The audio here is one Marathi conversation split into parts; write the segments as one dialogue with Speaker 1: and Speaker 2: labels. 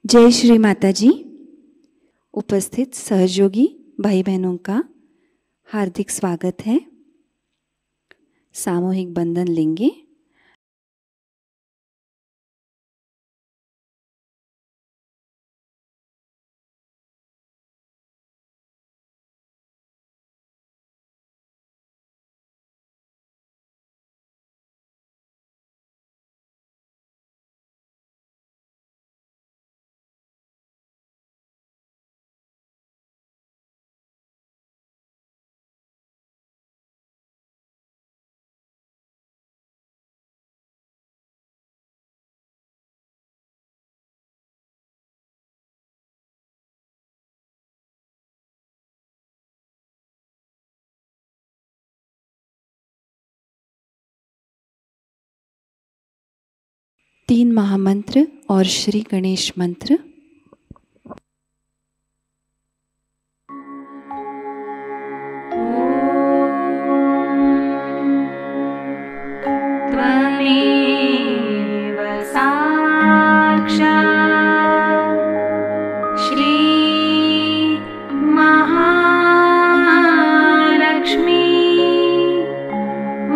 Speaker 1: जय श्री माता जी। उपस्थित सहयोगी भाई बहनों का हार्दिक स्वागत है। सामूहिक बंधन लेंगे। तीन महामंत्र और श्री गणेश मंत्र।
Speaker 2: त्वमेव साक्षात् श्री महालक्ष्मी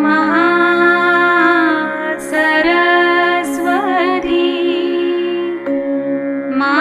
Speaker 2: महासरस्वती मा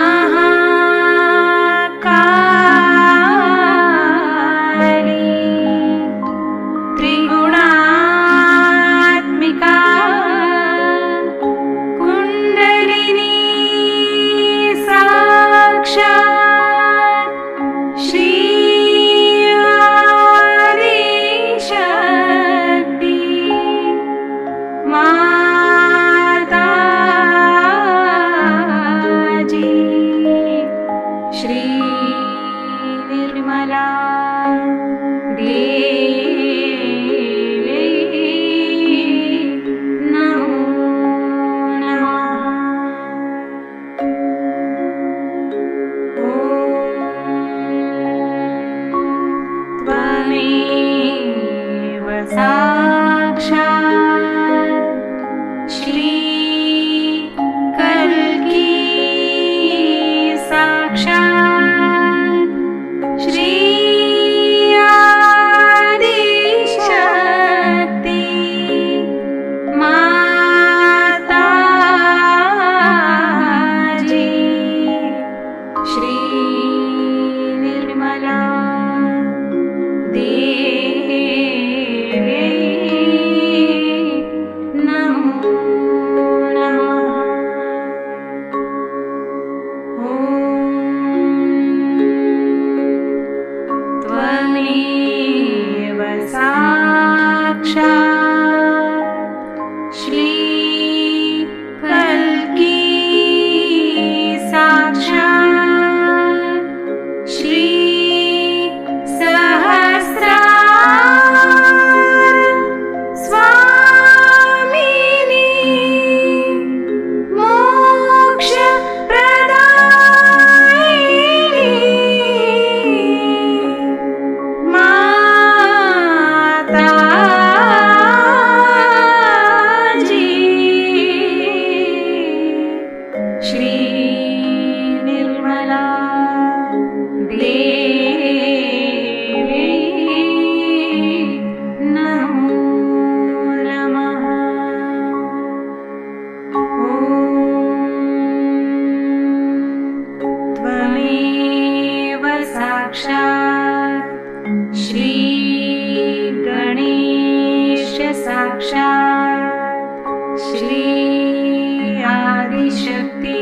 Speaker 2: आदिशक्ती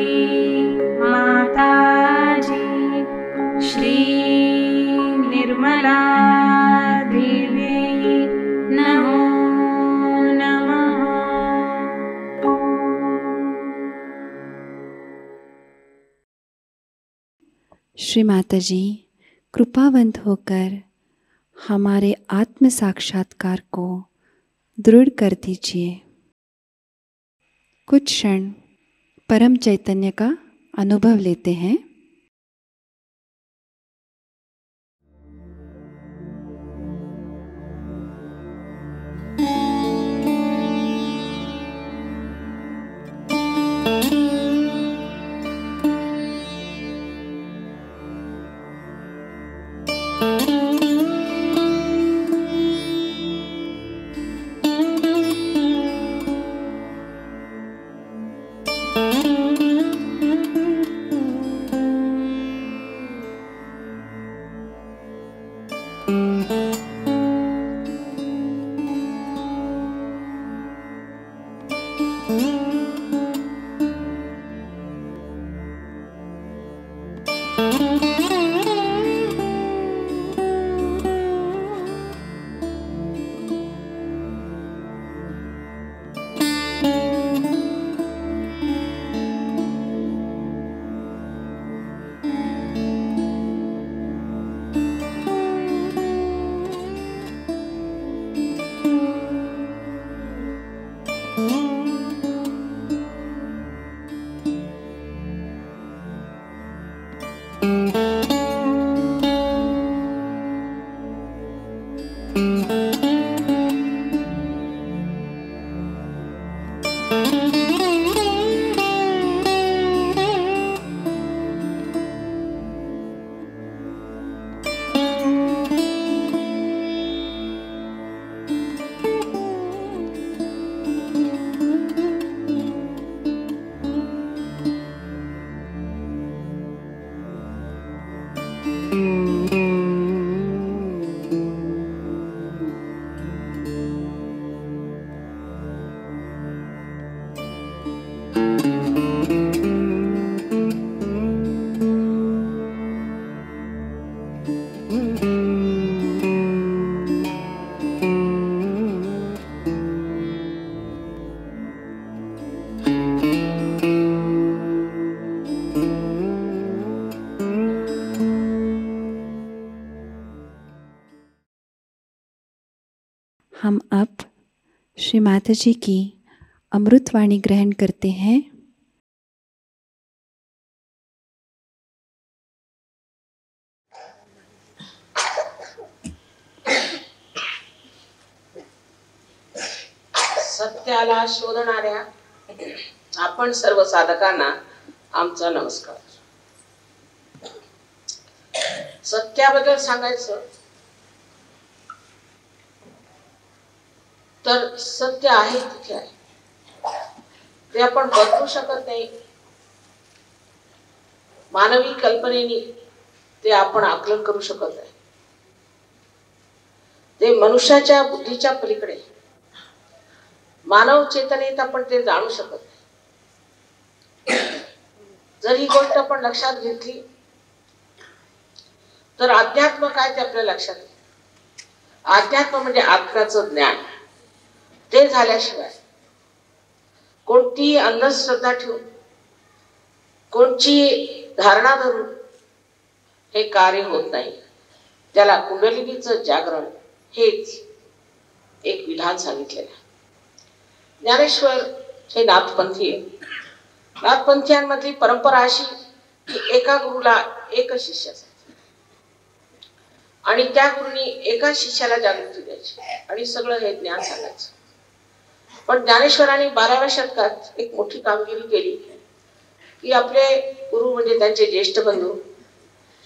Speaker 2: माताजी श्री निर्मला देवी नमो नमः।
Speaker 1: श्री माता जी, कृपावंत होकर हमारे आत्म साक्षात्कार को दृढ़ कर दीजिए। कुछ क्षण परम चैतन्य का अनुभव लेते हैं। हम अब श्री माता जी की अमृतवाणी ग्रहण करते हैं।
Speaker 3: सत्याला शोधणाऱ्या आपण सर्व साधकांना आमचा नमस्कार। सत्याबद्दल सांगायचं तर सत्य आहे तिथे आहे, ते आपण बदलू शकत नाही। मानवी कल्पनेने ते आपण आकलन करू शकत नाही, ते मनुष्याच्या बुद्धीच्या पलीकडे, मानव चेतनेत आपण ते जाणू शकत नाही। जर ही गोष्ट आपण लक्षात घेतली तर अध्यात्म काय ते आपल्या लक्षात येईल। अध्यात्म म्हणजे आत्म्याचं ज्ञान, ते झाल्याशिवाय कोणती अंधश्रद्धा ठेवून, कोणची धारणा धरून हे कार्य होत नाही। त्याला कुंडलिनीचं जागरण हेच एक विधान सांगितलेलं आहे। ज्ञानेश्वर हे नाथपंथी आहे। नाथपंथीयांमधली परंपरा अशी की एका गुरुला एक शिष्य असायचा आणि त्या गुरुनी एका शिष्याला जागृती द्यायची आणि सगळं हे ज्ञान सांगायचं। पण ज्ञानेश्वरांनी 12व्या शतकात एक मोठी कामगिरी केली की आपले गुरु म्हणजे त्यांचे ज्येष्ठ बंधू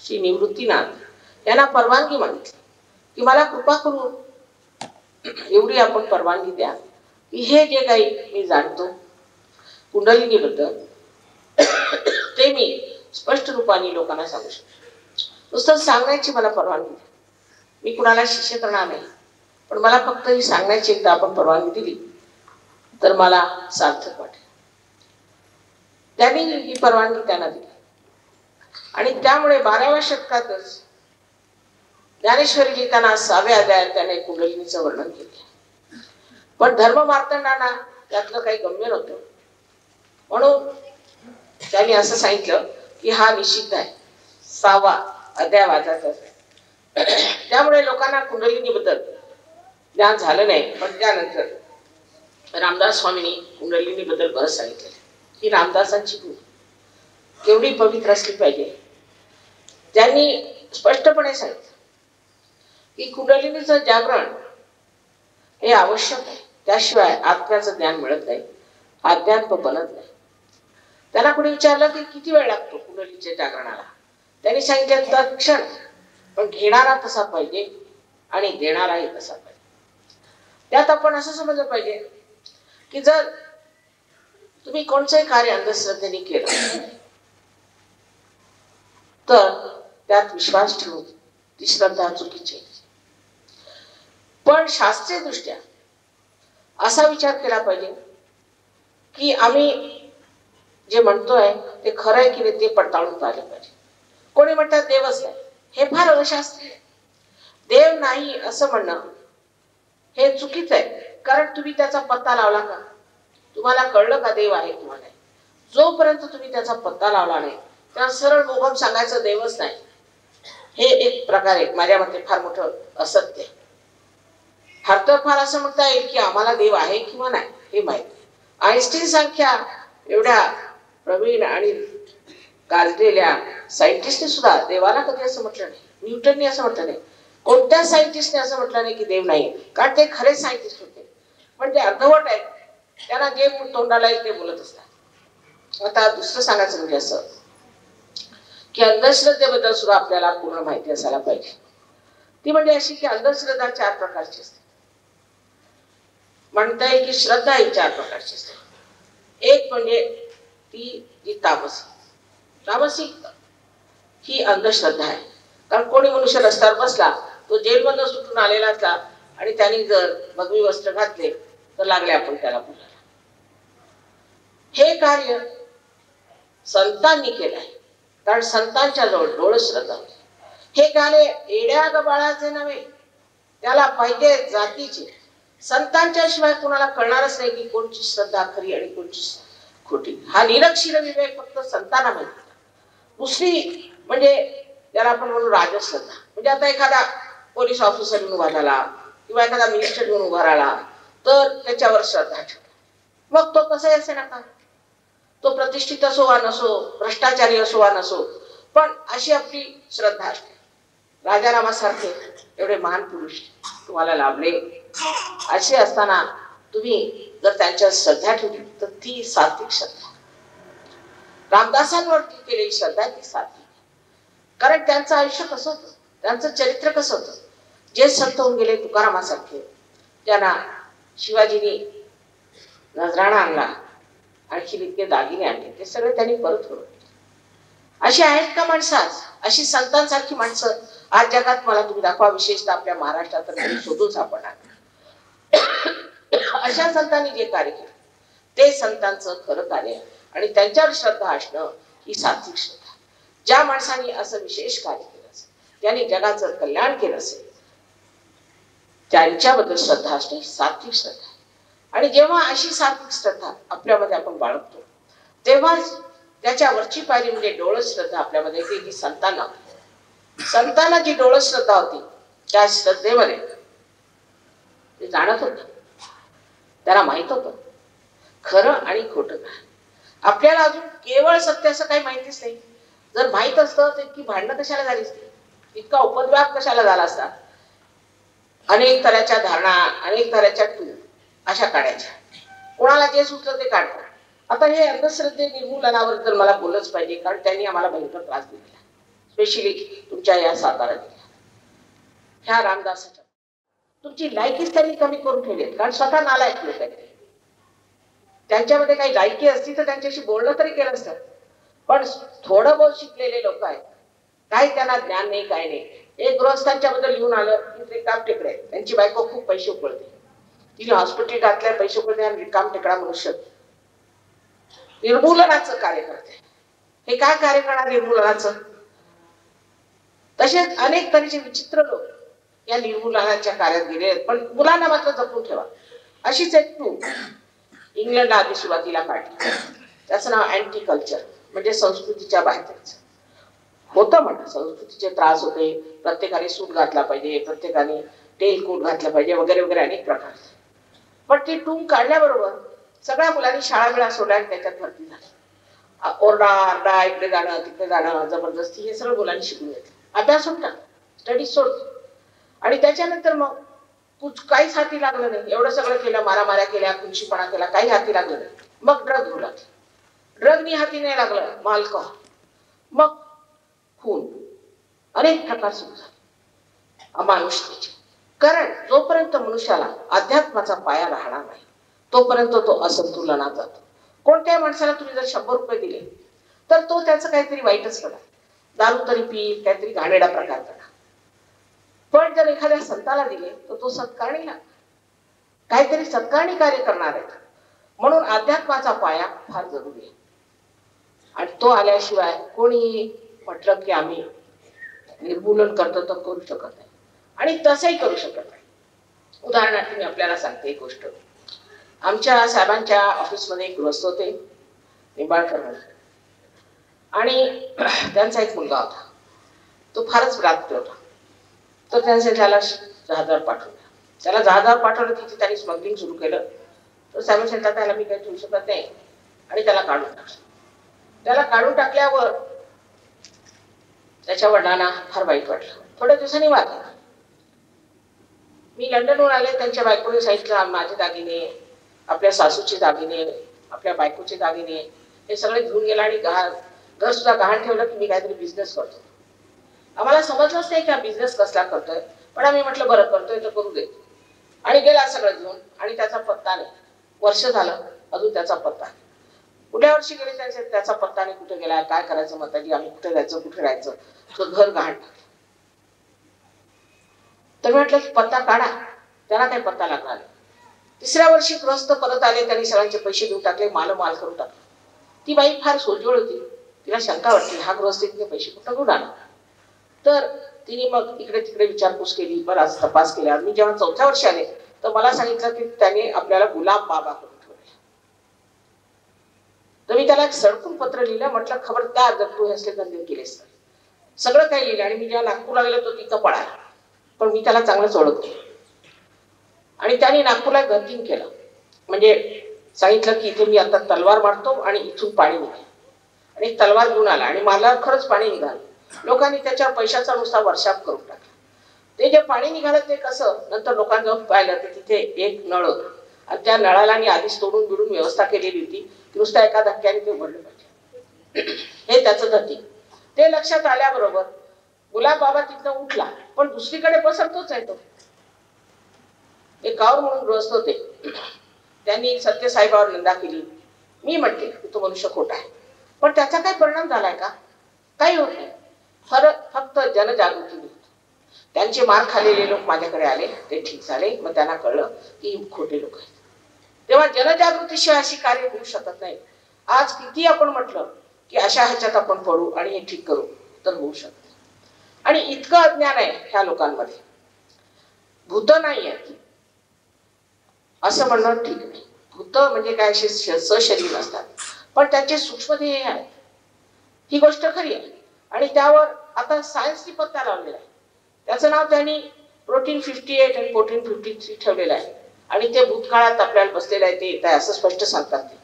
Speaker 3: श्री निवृत्तीनाथ यांना परवानगी मागितली की मला कृपा करून एवढी आपण परवानगी द्या की हे जे काही मी जाणतो कुंडलिनीबद्दल ते मी स्पष्ट रूपाने लोकांना सांगू शकतो। नुसतं सांगण्याची मला परवानगी द्या, मी कुणाला शिष्य करणार नाही, पण मला फक्त ही सांगण्याची एकदा आपण परवानगी दिली तर मला सार्थक वाटेल। त्यांनी ही परवानगी त्यांना दिली आणि त्यामुळे 12व्या शतकातच ज्ञानेश्वरी लिहिताना 6व्या अध्यायात त्याने कुंडलिनीचं वर्णन केले. पण धर्म मार्तंडांना त्यातलं काही गम्य नव्हतं, म्हणून त्यांनी असं सांगितलं की हा निषिद्ध आहे, 6वा अध्याय वाचायचा. त्यामुळे लोकांना कुंडलिनीबद्दल ज्ञान झालं नाही. पण त्यानंतर रामदास स्वामींनी कुंडलिनीबद्दल बरंच सांगितलं की रामदासांची भूमी केवढी पवित्र असली पाहिजे. त्यांनी स्पष्टपणे सांगितलं की कुंडलिनीचं जागरण हे आवश्यक आहे, त्याशिवाय आत्म्याचं ज्ञान मिळत नाही, अध्यात्म बनत नाही. त्यांना कोणी विचारलं की किती वेळ लागतो कुंडलीच्या जागरणाला, त्यांनी सांगितलं तत्क्षण, पण घेणारा तसा पाहिजे आणि देणाराही तसा पाहिजे. त्यात आपण असं समजलं पाहिजे की जर तुम्ही कोणतंही कार्य अंधश्रद्धेने केलं तर त्यात विश्वास ठेवून ती श्रद्धा चुकीची. पण शास्त्रीय दृष्ट्या असा विचार केला पाहिजे की आम्ही जे म्हणतोय ते खरं आहे की नाही ते पडताळून पाहिलं पाहिजे. कोणी म्हणतात देवच नाही, हे फार अशास्त्रीय. देव नाही असं म्हणणं हे चुकीचं आहे, कारण तुम्ही त्याचा पत्ता लावला का, तुम्हाला कळलं का देव आहे किंवा नाही. जोपर्यंत तुम्ही त्याचा पत्ता लावला नाही त्या सरळ बोगम सांगायचं देवच नाही, हे एक प्रकारे माझ्या मते फार मोठं असत्य. फार तर फार असं म्हणता येईल की आम्हाला देव आहे किंवा नाही हे माहिती. आइन्स्टीन सारख्या एवढ्या प्रवीण आणि गाजलेल्या सायंटिस्टने सुद्धा देवाला कधी असं म्हटलं नाही, न्यूटनने असं म्हटलं नाही, कोणत्या सायंटिस्टने असं म्हटलं नाही की देव नाही, कारण ते खरे सायंटिस्ट होते. पण ते अर्धवट आहेत, त्यांना जे तोंडाला येईल ते बोलत असतात. आता दुसरं सांगायचं म्हणजे असं की अंधश्रद्धेबद्दल सुद्धा आपल्याला पूर्ण माहिती असायला पाहिजे. ती म्हणजे अशी की अंधश्रद्धा 4 प्रकारची असते. म्हणता येईल की श्रद्धा ही 4 प्रकारची असते. एक म्हणजे ती जी तामसिक ही अंधश्रद्धा आहे. कारण कोणी मनुष्य रस्त्यावर बसला, तो जेलमधून सुटून आलेला असला आणि त्यांनी जर भगवी वस्त्र घातले तर लागले आपण त्याला बोलायला. हे कार्य संतांनी केलं आहे, कारण संतांच्या जवळ डोळ श्रद्धा होती. हे कार्य एड्या गबाळाचे नव्हे, त्याला पाहिजे जातीचे. संतांच्या शिवाय कोणाला कळणारच नाही की कोणची श्रद्धा खरी आणि कोणची खोटी. हा निरक्षीर विवेक फक्त संतांना माहिती. दुसरी म्हणजे त्याला आपण म्हणू राजश्रद्धा. म्हणजे आता एखादा पोलीस ऑफिसर म्हणून उभा झाला किंवा एखादा मिनिस्टर म्हणून उभा राहिला तर त्याच्यावर श्रद्धा ठेवली. मग तो कसाही असे नका, तो प्रतिष्ठित असो वा नसो, भ्रष्टाचारी असो वा नसो, पण अशी आपली श्रद्धा असते. राजारामासारखे एवढे महान पुरुष तुम्हाला लाभले, असे असताना तुम्ही जर त्यांच्या श्रद्धा ठेवली तर ती सात्विक श्रद्धा. रामदासांवर केलेली श्रद्धा ती सात्विक, कारण त्यांचं आयुष्य कसं होतं, त्यांचं चरित्र कसं होतं. जे संत होऊन गेले तुकारामासारखे, त्यांना शिवाजीने नजराणा आणला, आणखी इतके दागिने आणले, ते सगळे त्यांनी परत करून. अशी आहेत का माणसं आज? अशी संतांसारखी माणसं आज जगात मला तुम्ही दाखवा, विशेषतः आपल्या महाराष्ट्रात तर शोधून सापडणार. अशा संतांनी जे कार्य केलं ते संतांचं खरं कार्य आणि त्यांच्यावर श्रद्धा असणं ही सात्विक श्रद्धा. ज्या माणसांनी असं विशेष कार्य केलं असेल, त्यांनी जगाचं कल्याण केलं असेल, त्यांच्याबद्दल श्रद्धा असणे सात्विक श्रद्धा. आणि जेव्हा अशी सात्विक श्रद्धा आपल्यामध्ये आपण बाळगतो तेव्हाच त्याच्यावरची पायरी म्हणजे डोळ श्रद्धा आपल्यामध्ये येते, जी संतांना होती. संतांना जी डोळ श्रद्धा होती त्या श्रद्धेमध्ये ते जाणत होत, त्याला माहित होतं खरं आणि खोटं काय. आपल्याला अजून केवळ सत्य असं काही माहितीच नाही. जर माहित असतं तर इतकी भांडणं कशाला झाली असती, इतका उपद्व्याप कशाला झाला असता. अनेक तऱ्याच्या धारणा, अनेक तऱ्याच्या अशा काढायच्या, कोणाला जे सुचलं ते काढतात. आता हे अंधश्रद्धे निर्मूलनावर तर मला बोलच पाहिजे, कारण त्यांनी आम्हाला भयंकर त्रास दिलेला, स्पेशली तुमच्या या सातारा जिल्ह्यात. ह्या रामदासाच्या तुमची लायकीच त्यांनी कमी करून ठेवली, कारण स्वतः नालायक लोक आहेत. त्यांच्यामध्ये काही लायकी असती तर त्यांच्याशी बोलणं तरी केलं असतं, पण थोडं बहुत शिकलेले लोक आहेत, काही त्यांना ज्ञान नाही, काय नाही. एक गृहस्थांच्या बद्दल लिहून आलं की रिकाम टेकडे, त्यांची बायको खूप पैसे उकळते, तिने हॉस्पिटल घातल्या, पैसे उकळते आणि रिकाम टेकडा मनुष्य. निर्मूलनाचं कार्य करते. हे काय कार्य करणार निर्मूलनाचं? तसेच अनेक तऱ्हेचे विचित्र लोक या निर्मूलनाच्या कार्यात गेले आहेत, पण मुलांना मात्र जपून ठेवा. अशीच एक टूल इंग्लंडला आधी सुरुवातीला काढली, त्याचं नाव अँटी कल्चर, म्हणजे संस्कृतीच्या बाहेर जायचं होतं. म्हणा संस्कृतीचे त्रास होते, प्रत्येकाने सूट घातला पाहिजे, प्रत्येकाने टेल कोट घातला पाहिजे, वगैरे वगैरे अनेक प्रकार. पण ती टूल काढल्याबरोबर सगळ्या मुलांनी शाळा वेळा सोडल्या आणि त्याच्यात भरती झाली. ओरडा आरडा, इकडे जाणं तिकडे जाणं, जबरदस्ती, हे सगळं मुलांनी शिकून घेतलं. अभ्यास सोडला, स्टडी सोड. आणि त्याच्यानंतर मग काहीच हाती लागलं नाही. एवढं सगळं केलं, मारामाऱ्या केल्या, खुनशीपणा केला, काही हाती लागलं नाही. मग ड्रग घेऊ लागले. ड्रगनी हाती नाही लागलं, अल्कोहोल, मग खून, अनेक प्रकार सुरू झाले अमानुषतेचे. कारण जोपर्यंत मनुष्याला अध्यात्माचा पाया राहणार नाही तोपर्यंत तो असंतुलनात जातो. कोणत्याही माणसाला तुम्ही जर 100 रुपये दिले तर तो त्याचं काहीतरी वाईटच करणार, दारू तरी पिईल, काहीतरी घाणेरडा प्रकार करणार. पण जर एखाद्या संताला दिले तर तो सत्कारणी लागणार, काहीतरी सत्कारणी कार्य करणार आहे. म्हणून अध्यात्माचा पाया फार जरुरी आहे. आणि तो आल्याशिवाय कोणी म्हटलं की आम्ही निर्मूलन करतो तर करू शकत नाही, आणि तसंही करू शकत नाही. उदाहरणार्थ मी आपल्याला सांगते एक गोष्ट. आमच्या साहेबांच्या ऑफिसमध्ये एक गृहस्थ होते, निंबाळकर म्हणून, आणि त्यांचा एक मुलगा होता. तो फारच भ्रांत होता. तर त्यांनी त्याला जहाजावर पाठवलं. त्याला जहाजावर पाठवलं, तिथे त्यांनी स्मगलिंग सुरू केलं. तर साहेब सांगतात त्याला मी काही ठेवू शकत नाही, आणि त्याला काढून टाकलं. त्याला काढून टाकल्यावर त्याच्या वडिलांना फार वाईट वाटलं. थोड्या दिवसांनी वाटलं. मी लंडनहून आले, त्यांच्या बायकोने सांगितलं माझे दागिने, आपल्या सासूचे दागिने, आपल्या बायकोचे दागिने हे सगळे घेऊन गेला, आणि घर सुद्धा गहाण ठेवलं की मी काहीतरी बिझनेस करतो. आम्हाला समजलंच नाही की हा बिझनेस कसला करतोय, पण आम्ही म्हटलं बरं करतोय तर करू दे. आणि गेला सगळं घेऊन, आणि त्याचा पत्ता नाही. वर्ष झालं अजून त्याचा पत्ता नाही. कुठल्या वर्षी गेले त्याचा पत्ता नाही, कुठे गेला, काय करायचं, म्हणतात आम्ही कुठे जायचं कुठे राहायचं. तो घर गहाण टाकलं. तर म्हटलं की पत्ता काढा, त्याला काही पत्ता लागला नाही. 3ऱ्या वर्षी गृहस्थ परत आले, त्यांनी सगळ्यांचे पैसे देऊन टाकले, माल करून टाकले. ती बाई फार सोजवळ होती. तिला शंका वाटली हा गृहस्थ इतके पैसे कुठं घेऊन आला. तर तिने मग इकडे तिकडे विचारपूस केली, बराच तपास केला. मी जेव्हा 4थ्या वर्षी आले तर मला सांगितलं की त्याने आपल्याला गुलाब बाबा करून ठेवले. तर मी त्याला एक सडकून पत्र लिहिलं. म्हटलं खबरदार जर तू असले धंदे केलेस तर. सगळं काही लिहिलं. आणि मी जेव्हा नागपूरला गेलो तो तिथं पळाला, पण मी त्याला चांगलंच ओळखते. आणि त्याने नागपूरला गंतिंग केलं, म्हणजे सांगितलं की इथे मी आता तलवार मारतो आणि इथून पाणी निघेल. आणि तलवार घेऊन आला, आणि मला खरंच पाणी निघालं. लोकांनी त्याच्यावर पैशाचा नुसता वर्षाप करून टाकला. ते जे पाणी निघालं ते कसं, नंतर लोकांनी जाऊन पाहिलं तर तिथे एक नळ होता, आणि त्या नळाला आधीच तोडून बिडून व्यवस्था केलेली होती की नुसता एका धक्क्याने ते उघडलं पाहिजे. हे त्याचं धती. ते लक्षात आल्याबरोबर गुलाब बाबा तिथनं उठला, पण दुसरीकडे पसरतोच आहे तो. एक गावर म्हणून गृहस्थ होते, त्यांनी सत्यसाईबावर निंदा केली. मी म्हटले की तो मनुष्य खोटा आहे, पण त्याचा काही परिणाम झालाय का? काही होत नाही. फक्त जनजागृती होती. त्यांचे मार खाल्लेले लोक माझ्याकडे आले, ते ठीक झाले. मग त्यांना कळलं की खोटे लोक आहेत. तेव्हा जनजागृतीशिवाय अशी कार्य होऊ शकत नाही. आज किती आपण म्हटलं की अशा ह्याच्यात आपण पडू आणि हे ठीक करू तर होऊ शकत. आणि इतकं अज्ञान आहे ह्या लोकांमध्ये. भूत नाही आहेत असं म्हणणं ठीक नाही. भूत म्हणजे काय, असे सशरीर असतात, पण त्यांचे सूक्ष्म ध्येय आहे. ही गोष्ट खरी आहे. आणि त्यावर आता सायन्सनी पत्ता लावलेला आहे. त्याचं नाव त्यांनी प्रोटीन 58 आणि प्रोटीन 53 ठेवलेलं आहे. आणि ते भूतकाळात आपल्याला बसलेलं आहे, ते येत आहे असं स्पष्ट सांगतात ते.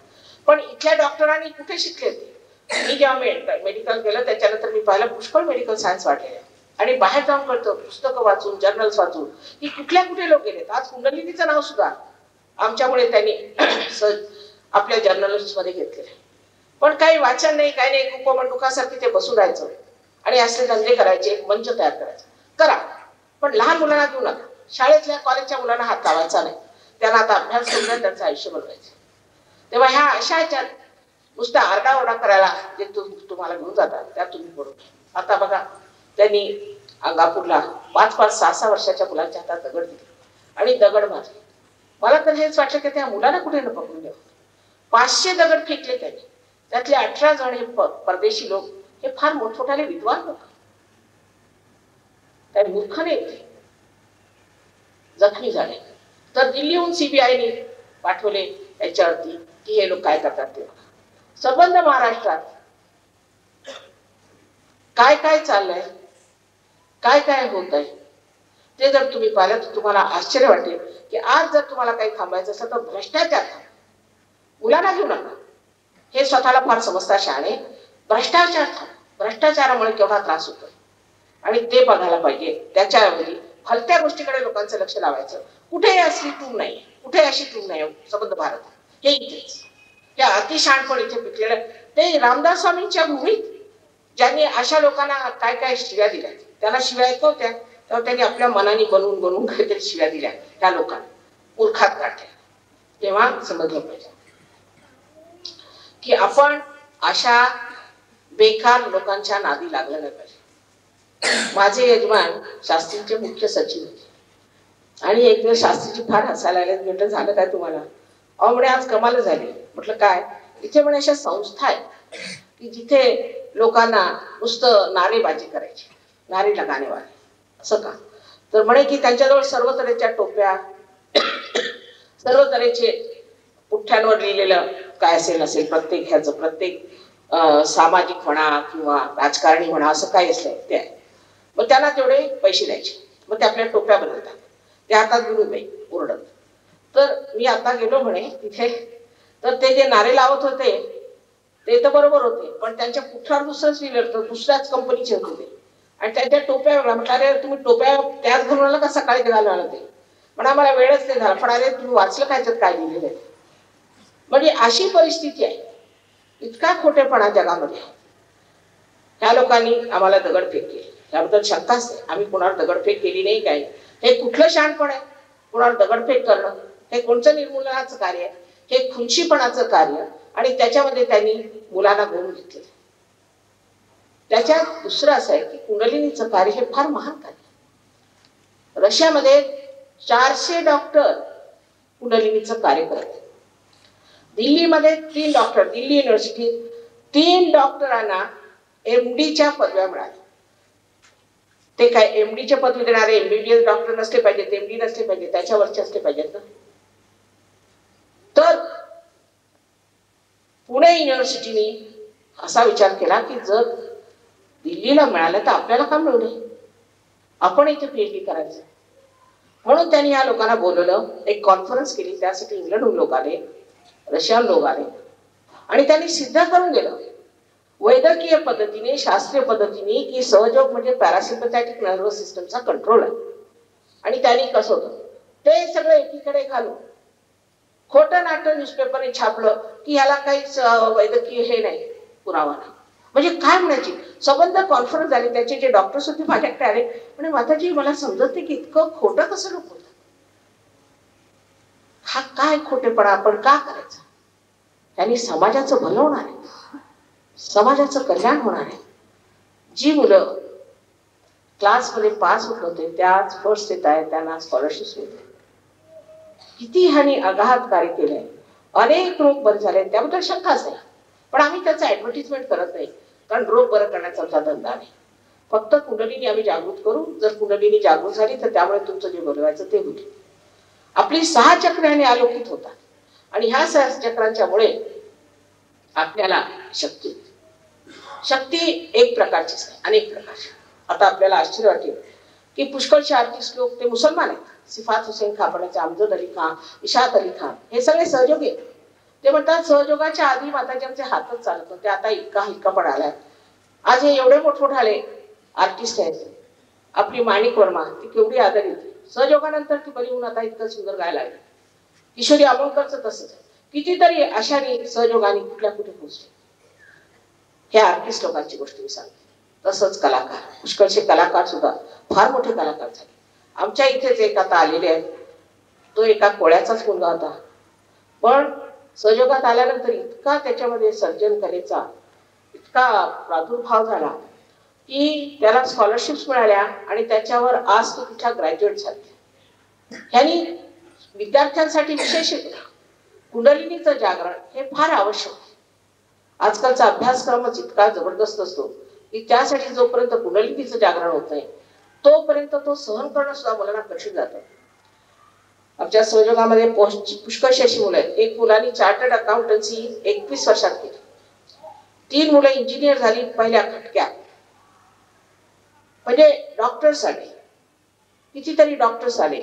Speaker 3: पण इथल्या डॉक्टरांनी कुठे शिकले ते? मी जेव्हा मेडिकल केलं त्याच्यानंतर मी पाहिलं पुष्कळ मेडिकल सायन्स वाटलेलं आहे. आणि बाहेर जाऊन कळतं, पुस्तकं वाचून, जर्नल्स वाचून, की कुठल्या कुठे लोक गेलेत. आज कुंडलिनीचं नाव सुद्धा आमच्यामुळे त्यांनी आपल्या जर्नल्स मध्ये घेतलेलं आहे. पण काही वाचन नाही, काही नाही. कुपमंडुकासारखी ते बसून राहायचं आणि असले धंदे करायचे, एक मंच तयार करायचा. करा, पण लहान मुलांना घेऊ नका. शाळेतल्या कॉलेजच्या मुलांना हात लावायचा नाही. त्यांना आता अभ्यास करून त्यांचं आयुष्य बनवायचं. तेव्हा ह्या अशा ह्याच्यात नुसता आरडाओरडा करायला जे तुम्हाला घेऊन जातात त्यात तुम्ही पडू. आता बघा, त्यांनी अंगापूरला 5-5, 6-6 वर्षाच्या मुलांच्या हातात दगड दिले आणि दगड मारले. मला तर हेच वाटलं की त्या मुलाला कुठे न पकडून द्यावं. 500 दगड फेकले त्यांनी. त्यातले 18 जण हे परदेशी लोक हे फार मोठमोठाले विद्वान लोक, काही मूर्ख नाहीत, जखमी झाले. तर दिल्लीहून सीबीआयने पाठवले याच्यावरती की हे लोक काय करतात ते. संबंध महाराष्ट्रात काय काय चाललंय, काय काय होत आहे ते जर तुम्ही पाहिलं तर तुम्हाला आश्चर्य वाटेल की आज जर तुम्हाला काही थांबायचं असेल तर भ्रष्टाचार थांबवा. मुलांना घेऊ नका, हे स्वतःला फार समजता शहाणे. भ्रष्टाचार थांबवा. भ्रष्टाचारामुळे केवढा त्रास होतो आणि ते बघायला पाहिजे. त्याच्याऐवजी भलत्या गोष्टीकडे लोकांचं लक्ष लावायचं. कुठेही अशी टूम नाही, कुठेही अशी टूम नाही. संबंध भारत हे इथेच, या अतिशहाणपण इथे पिकलेलं. ते रामदास स्वामींच्या भूमीत ज्यांनी अशा लोकांना काय काय शिव्या दिल्या, त्यांना शिव्या येत नव्हत्या तेव्हा त्यांनी आपल्या मनाने बनवून बनवून काहीतरी शिव्या दिल्या त्या लोकांना, मूर्खात काढल्या. तेव्हा समजलं पाहिजे की आपण अशा बेकार लोकांच्या नादी लागलं नाही पाहिजे. माझे यजमान शास्त्रीचे मुख्य सचिव होते आणि एक दिवस शास्त्रीची फार हसायला आले. म्हटलं झालं काय तुम्हाला? अहो म्हणे आज कमाल झाली. म्हटलं काय? इथे म्हणे अशा संस्था आहेत की जिथे लोकांना नुसतं नारेबाजी करायची, नारे लगाने वाले. असं का? तर म्हणे की त्यांच्याजवळ सर्व तऱ्हेच्या टोप्या, सर्व तऱ्हेचे पुठ्ठ्यांवर लिहिलेलं काय असेल नसेल, प्रत्येक ह्याचं प्रत्येक सामाजिक म्हणा किंवा राजकारणी म्हणा असं काय असलं ते आहे. मग त्यांना तेवढे पैसे द्यायचे. मग ते आपल्या टोप्या बनवतात, ते हातात घेऊन बाई ओरडत. तर मी आता गेलो म्हणे तिथे, तर ते जे नारे लावत होते ते तर बरोबर होते, पण त्यांच्या पुठ्ठ्यावर दुसरंच लिहिलं होतं, दुसऱ्याच कंपनीचे होते ते. आणि त्यांच्या टोप्या वेगळ्या. म्हटलं अरे तुम्ही टोप्या त्याच घालून आला का सकाळी घालून आला? ते म्हणा मला वेळच नाही झाला. पण अरे तुम्ही वाचलं काय त्यात काय लिहिलेलं आहे? म्हणजे अशी परिस्थिती आहे. इतका खोटेपणा जगामध्ये. ह्या लोकांनी आम्हाला दगडफेक केली, त्याबद्दल शंकाच नाही. आम्ही कोणावर दगडफेक केली नाही, काही. हे कुठलं शहाणपण आहे? कोणावर दगडफेक करणं हे कोणतं निर्मूलनाचं कार्य आहे? हे खुंशीपणाचं कार्य. आणि त्याच्यामध्ये त्यांनी मुलांना घेऊन घेतले. त्याच्यात दुसरं असं आहे की कुंडलिनीचं कार्य हे फार महान कार्य. रशियामध्ये 400 डॉक्टर कुंडलिनीचं कार्य करत आहेत. दिल्लीमध्ये 3 डॉक्टर, दिल्ली युनिव्हर्सिटीत 3 डॉक्टरांना MDच्या पदव्या मिळाल्या. ते काय MDच्या पदवी देणारे MBBS डॉक्टर नसले पाहिजेत, MD नसले पाहिजे, त्याच्यावरचे असले पाहिजेत ना. तर पुणे युनिव्हर्सिटीने असा विचार केला की जर दिल्लीला मिळालं तर आपल्याला का मिळू नये, आपण इथे PhD करायचं. म्हणून त्यांनी या लोकांना बोलवलं, एक कॉन्फरन्स केली. त्यासाठी इंग्लंडहून लोक आले, रशियन लोक आले आणि त्यांनी सिद्ध करून दिलं वैद्यकीय पद्धतीने, शास्त्रीय पद्धतीने की सहयोग म्हणजे पॅरासिम्पॅथॅटिक नर्वस सिस्टमचा कंट्रोल आहे. आणि त्यांनी कसं होतं ते सगळं एकीकडे घालून खोटं नाटक न्यूजपेपरने छापलं की ह्याला काहीच वैद्यकीय हे नाही, पुरावा नाही. म्हणजे काय म्हणायची संबंध कॉन्फरन्स झाली. त्याचे जे डॉक्टर्स होते माझ्याकडे आले, म्हणजे माताजी मला समजत नाही की इतकं खोटं कसं लोक बोलतात. हा काय खोटेपणा आपण का करायचा? त्यांनी समाजाचं भलं होणार आहे, समाजाचं कल्याण होणार आहे. जी मुलं क्लासमध्ये पास होत होते त्याच फर्स्ट येत आहे, त्यांना स्कॉलरशिप मिळते. किती ह्यानी अगाध कार्य केलंय, अनेक रोग बरे झाले, त्याबद्दल शंकाच नाही. पण आम्ही त्याचं ऍडव्हर्टिजमेंट करत नाही, कारण रोग बरं करण्याचा आमचा धंदा नाही. फक्त कुंडलिनी आम्ही जागृत करू. जर कुंडलिनी जागृत झाली तर त्यामुळे तुमचं जे बोलवायचं ते होईल. आपली 6 चक्राने आलोकित होतात आणि ह्या 6 चक्रांच्यामुळे आपल्याला शक्ती एक प्रकारचीच नाही, अनेक प्रकारची. आता आपल्याला आश्चर्य वाटेल की पुष्कळचे आर्टिस्ट लोक ते मुसलमान आहेत. सिफात हुसेन खापडाचे, अमजद अली खान, इशात अली खान हे सगळे सहयोगी आहेत. ते म्हणतात सहयोगाच्या आधी माताजी आमचे हातच चालत नव्हते, आता इतका हिक्कापण आलाय. आज हे एवढे मोठमोठाले आर्टिस्ट आहेत. आपली माणिक वर्मा ती केवढी आदरित, सहयोगानंतर ती बरी होऊन आता इतकं सुंदर गायला लागली. किशोरी आमोणकरचं तसंच आहे. कितीतरी अशाने सहयोगाने कुठल्या कुठे पोहोचले. ह्या आर्टिस्ट लोकांची गोष्ट मी सांगते. तसंच कलाकार, पुष्कळचे कलाकार सुद्धा फार मोठे कलाकार झाले. आमच्या इथेच एक आता आलेले आहेत, तो एका कोळ्याचाच मुलगा होता, पण सहयोगात आल्यानंतर इतका त्याच्यामध्ये सर्जन कलेचा इतका प्रादुर्भाव झाला की त्याला स्कॉलरशिप्स मिळाल्या आणि त्याच्यावर आज तो तिथला ग्रॅज्युएट झाला. ह्यांनी विद्यार्थ्यांसाठी विशेष कुंडलिनीचं जागरण हे फार आवश्यक आहे. आजकालचा अभ्यासक्रमच इतका जबरदस्त असतो की त्यासाठी जोपर्यंत कुंडलिनीचं जागरण होत नाही तोपर्यंत तो सहन करणं सुद्धा मुलांना कठीण जातं. आमच्या संयोगामध्ये पुष्कळशी अशी मुलं आहेत. एक मुलांनी चार्टर्ड अकाउंटन्सी 21 वर्षात केली. 3 मुलं इंजिनियर झाली पहिल्या खटक्यात. म्हणजे डॉक्टर्स आले, कितीतरी डॉक्टर्स आले,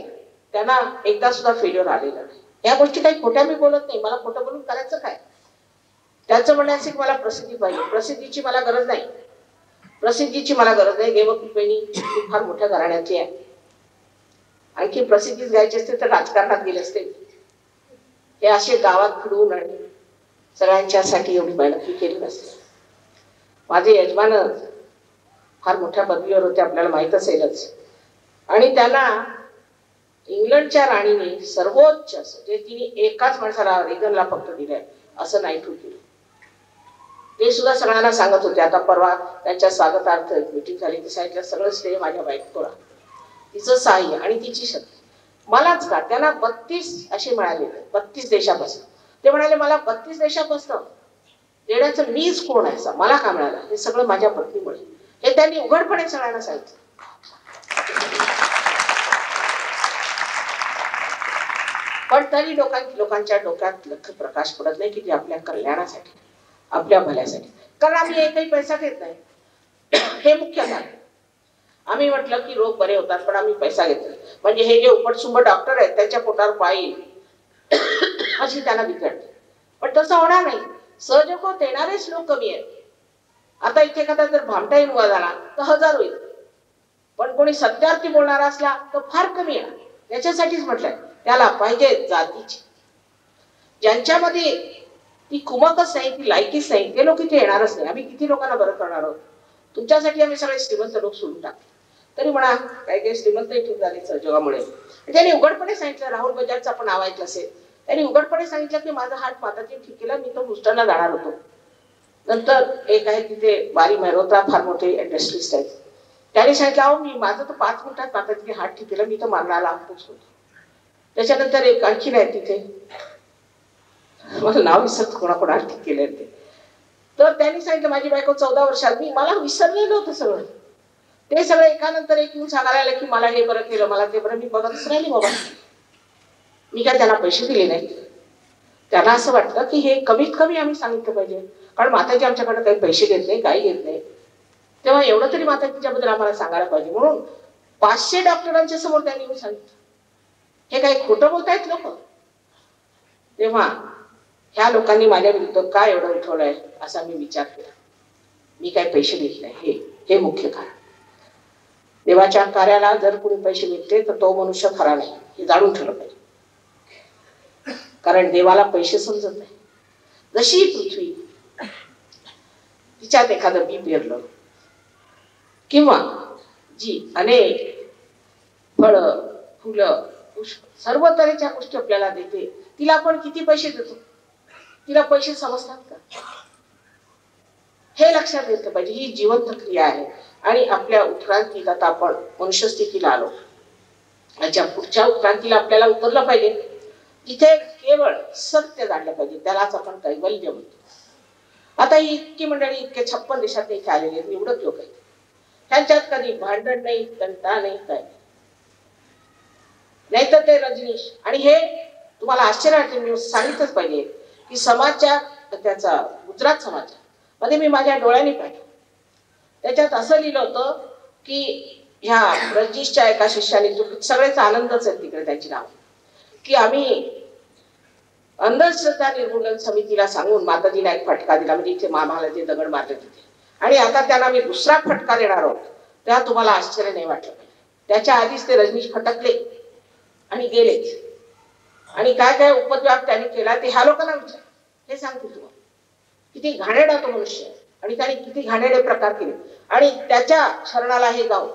Speaker 3: त्यांना एकदा सुद्धा फेल्युअर आलेलं नाही. या गोष्टी काही खोट्या मी बोलत नाही. मला खोटं बोलून करायचं काय? त्याचं म्हणण्याचं की मला प्रसिद्धी पाहिजे. प्रसिद्धीची मला गरज नाही. प्रसिद्धीची मला गरज नाही. देवकृपेने मी फार मोठ्या घराण्याची आहे. आणखी प्रसिद्धीच घ्यायची असते तर राजकारणात गेले असते. हे असे गावात फिरवून आणि सगळ्यांच्यासाठी एवढी मेहनत केली नसते. माझे यजमान फार मोठ्या पदवीवर होते, आपल्याला माहित असेलच. आणि त्यांना इंग्लंडच्या राणीने सर्वोच्च जे तिने एकाच माणसाला रेगनला फक्त दिलंय असं नाईटहूड केलं. ते सुद्धा सगळ्यांना सांगत होते. आता परवा त्यांच्या स्वागतार्थ मीटिंग झाली, ती सांगितलं सगळं श्रेय माझ्या बायकोला, तिचं साह्य आणि तिची शक्ती. मलाच का? त्यांना 32 असे मिळाले, 32 देशापासून. ते म्हणाले मला 32 देशापासून देण्याचं मीच कोण आहे, मला का मिळालं? हे सगळं माझ्या पत्नीमुळे. हे त्यांनी उघडपणे सगळ्यांना सांगितलं. पण तरी लोकांच्या डोक्यात लख प्रकाश पडत नाही की ते आपल्या कल्याणासाठी, आपल्या भल्यासाठी. कारण आम्ही एकही पैसा घेत नाही, हे मुख्य कारण. आम्ही म्हटलं की रोग बरे होतात पण आम्ही पैसा घेत नाही. म्हणजे हे जे उपटसुंब डॉक्टर आहेत त्यांच्या पोटावर पायी अशी त्यांना भीती वाटते. पण तसं होणार नाही. सहजोग येणारेच लोक कमी आहेत. आता इथे एखादा जर भामटा उभा झाला तर 1000 होईल, पण कोणी सत्यार्थी बोलणारा असला तर फार कमी आहे. याच्यासाठीच म्हटलंय त्याला पाहिजे जातीची, ज्यांच्यामध्ये ती कुमकच नाही, ती लायकीच नाही, ते लोक इथे येणारच नाही. आम्ही किती लोकांना बरं करणार आहोत? तुमच्यासाठी आम्ही सगळे श्रीमंत लोक सोडून टाकले. तरी म्हणा काही श्रीमंत इथून झाले सहयोगामुळे. त्यांनी उघडपणे सांगितलं, राहुल बजाजचं आपण नाव ऐकलं असेल, त्यांनी उघडपणे सांगितलं की माझा हात माताची ठीक केला, मी तो हुस्टनला जाणार होतो. नंतर एक आहे तिथे बारी मेहरोत्रा, फार मोठे इंडस्ट्रिस्ट आहेत, त्यांनी सांगितलं अहो मी माझं तर 5 मिनिटात माताची हात ठीक केलं, मी तर मारणाला पोचलो. त्याच्यानंतर एक आणखीन आहे तिथे, मला नाव विसरत कोणाकोणा ठीक केले ते. तर त्यांनी सांगितलं माझी बायको 14 वर्षात, मला विसरलेलं होतं सगळं. ते सगळं एकानंतर एक येऊन सांगायला आलं की मला हे बरं केलं, मला ते बरं. मी बघतच राहिली बाबा. मी काय त्यांना पैसे दिले नाही. त्यांना असं वाटलं की हे कमीत कमी आम्ही सांगितलं पाहिजे, कारण माताजी आमच्याकडे काही पैसे घेत नाही, काही घेत नाही. तेव्हा एवढं तरी माताजीच्याबद्दल आम्हाला सांगायला पाहिजे. म्हणून 500 डॉक्टरांच्या समोर त्यांनी येऊन सांगितलं. हे काही खोटं बोलतायत लोक. तेव्हा ह्या लोकांनी माझ्या विरुद्ध काय एवढं उठवलंय असा मी विचार केला. मी काही पैसे देत नाही, हे मुख्य कारण. देवाच्या कार्याला जर कोणी पैसे मिळते तर तो मनुष्य खरा नाही, हे जाणून ठेवलं पाहिजे. कारण देवाला पैसे समजत नाही. जशी पृथ्वी तिच्यात एखादं बी पेरलं किंवा जी अनेक फळं फुलं सर्व तऱ्हेच्या गोष्टी आपल्याला देते, तिला आपण किती पैसे देतो? तिला पैसे समजतात का? हे लक्षात घेतलं पाहिजे. ही जिवंत क्रिया आहे आणि आपल्या उत्क्रांतीत आता आपण मनुष्य स्थितीला आलो. याच्या पुढच्या उत्क्रांतीला आपल्याला उतरलं पाहिजे जिथे केवळ सत्य जाणलं पाहिजे, त्यालाच आपण कैवल्य म्हणतो. आता ही इतकी मंडळी इतके 56 देशात इथे आलेले आहेत, निवडक लोक आहेत. त्यांच्यात कधी भांडण नाही, कंटाळा नाही, काय नाही. तर ते रजनीश आणि हे तुम्हाला आश्चर्य वाटते, मी सांगितलंच पाहिजे की समाजच्या त्याचा गुजरात समाज मध्ये मी माझ्या डोळ्यांनी पाहिलं. त्याच्यात असं लिहिलं होतं की ह्या रजनीशच्या एका शिष्याने, सगळेच आनंदच आहेत तिकडे त्यांची नाव, की आम्ही अंधश्रद्धा निर्मूलन समितीला सांगून माताजीला एक फटका दिला, म्हणजे इथे मामाला जे दगड मारले तिथे, आणि आता त्यांना मी दुसरा फटका देणार आहोत. तेव्हा तुम्हाला आश्चर्य नाही वाटलं पाहिजे. त्याच्या आधीच ते रजनीश फटकले आणि गेलेच. आणि काय काय उपद्व्याप त्यांनी केला ते ह्या लोकांना विचार, हे सांगते तुम्हाला. किती घाणेरडा तो मनुष्य आहे आणि त्याने किती घाणेरडे प्रकार केले. आणि त्याच्या शरणाला हे गाव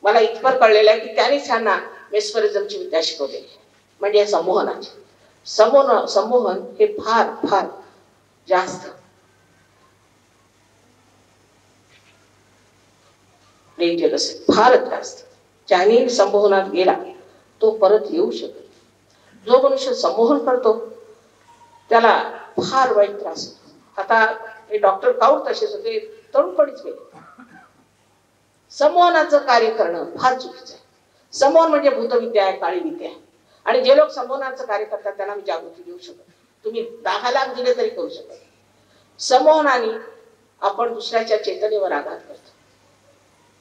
Speaker 3: मला इतपर कळलेलं आहे की त्यानेच त्यांना मेस्मरिझमची विद्या शिकवलेली, म्हणजे संमोहनाची. संमोहन हे फार फार जास्त डेंजरस आहे, फारच जास्त. ज्याने संमोहनात गेला तो परत येऊ शकत. जो मनुष्य संमोहन करतो त्याला फार वाईट त्रास होतो. आता हे डॉक्टर काऊट तसेच होते, तरुणपणीच गेले. संमोहनाचं कार्य करणं फार चुकीचं आहे. संमोहन म्हणजे भूतविद्या आहे, काळी विद्या आहे. आणि जे लोक संमोहनाचं कार्य करतात त्यांना मी जागृती देऊ शकत. तुम्ही 10 लाख दिले तरी करू शकत. संमोहनाने आपण दुसऱ्याच्या चेतनेवर आघात करतो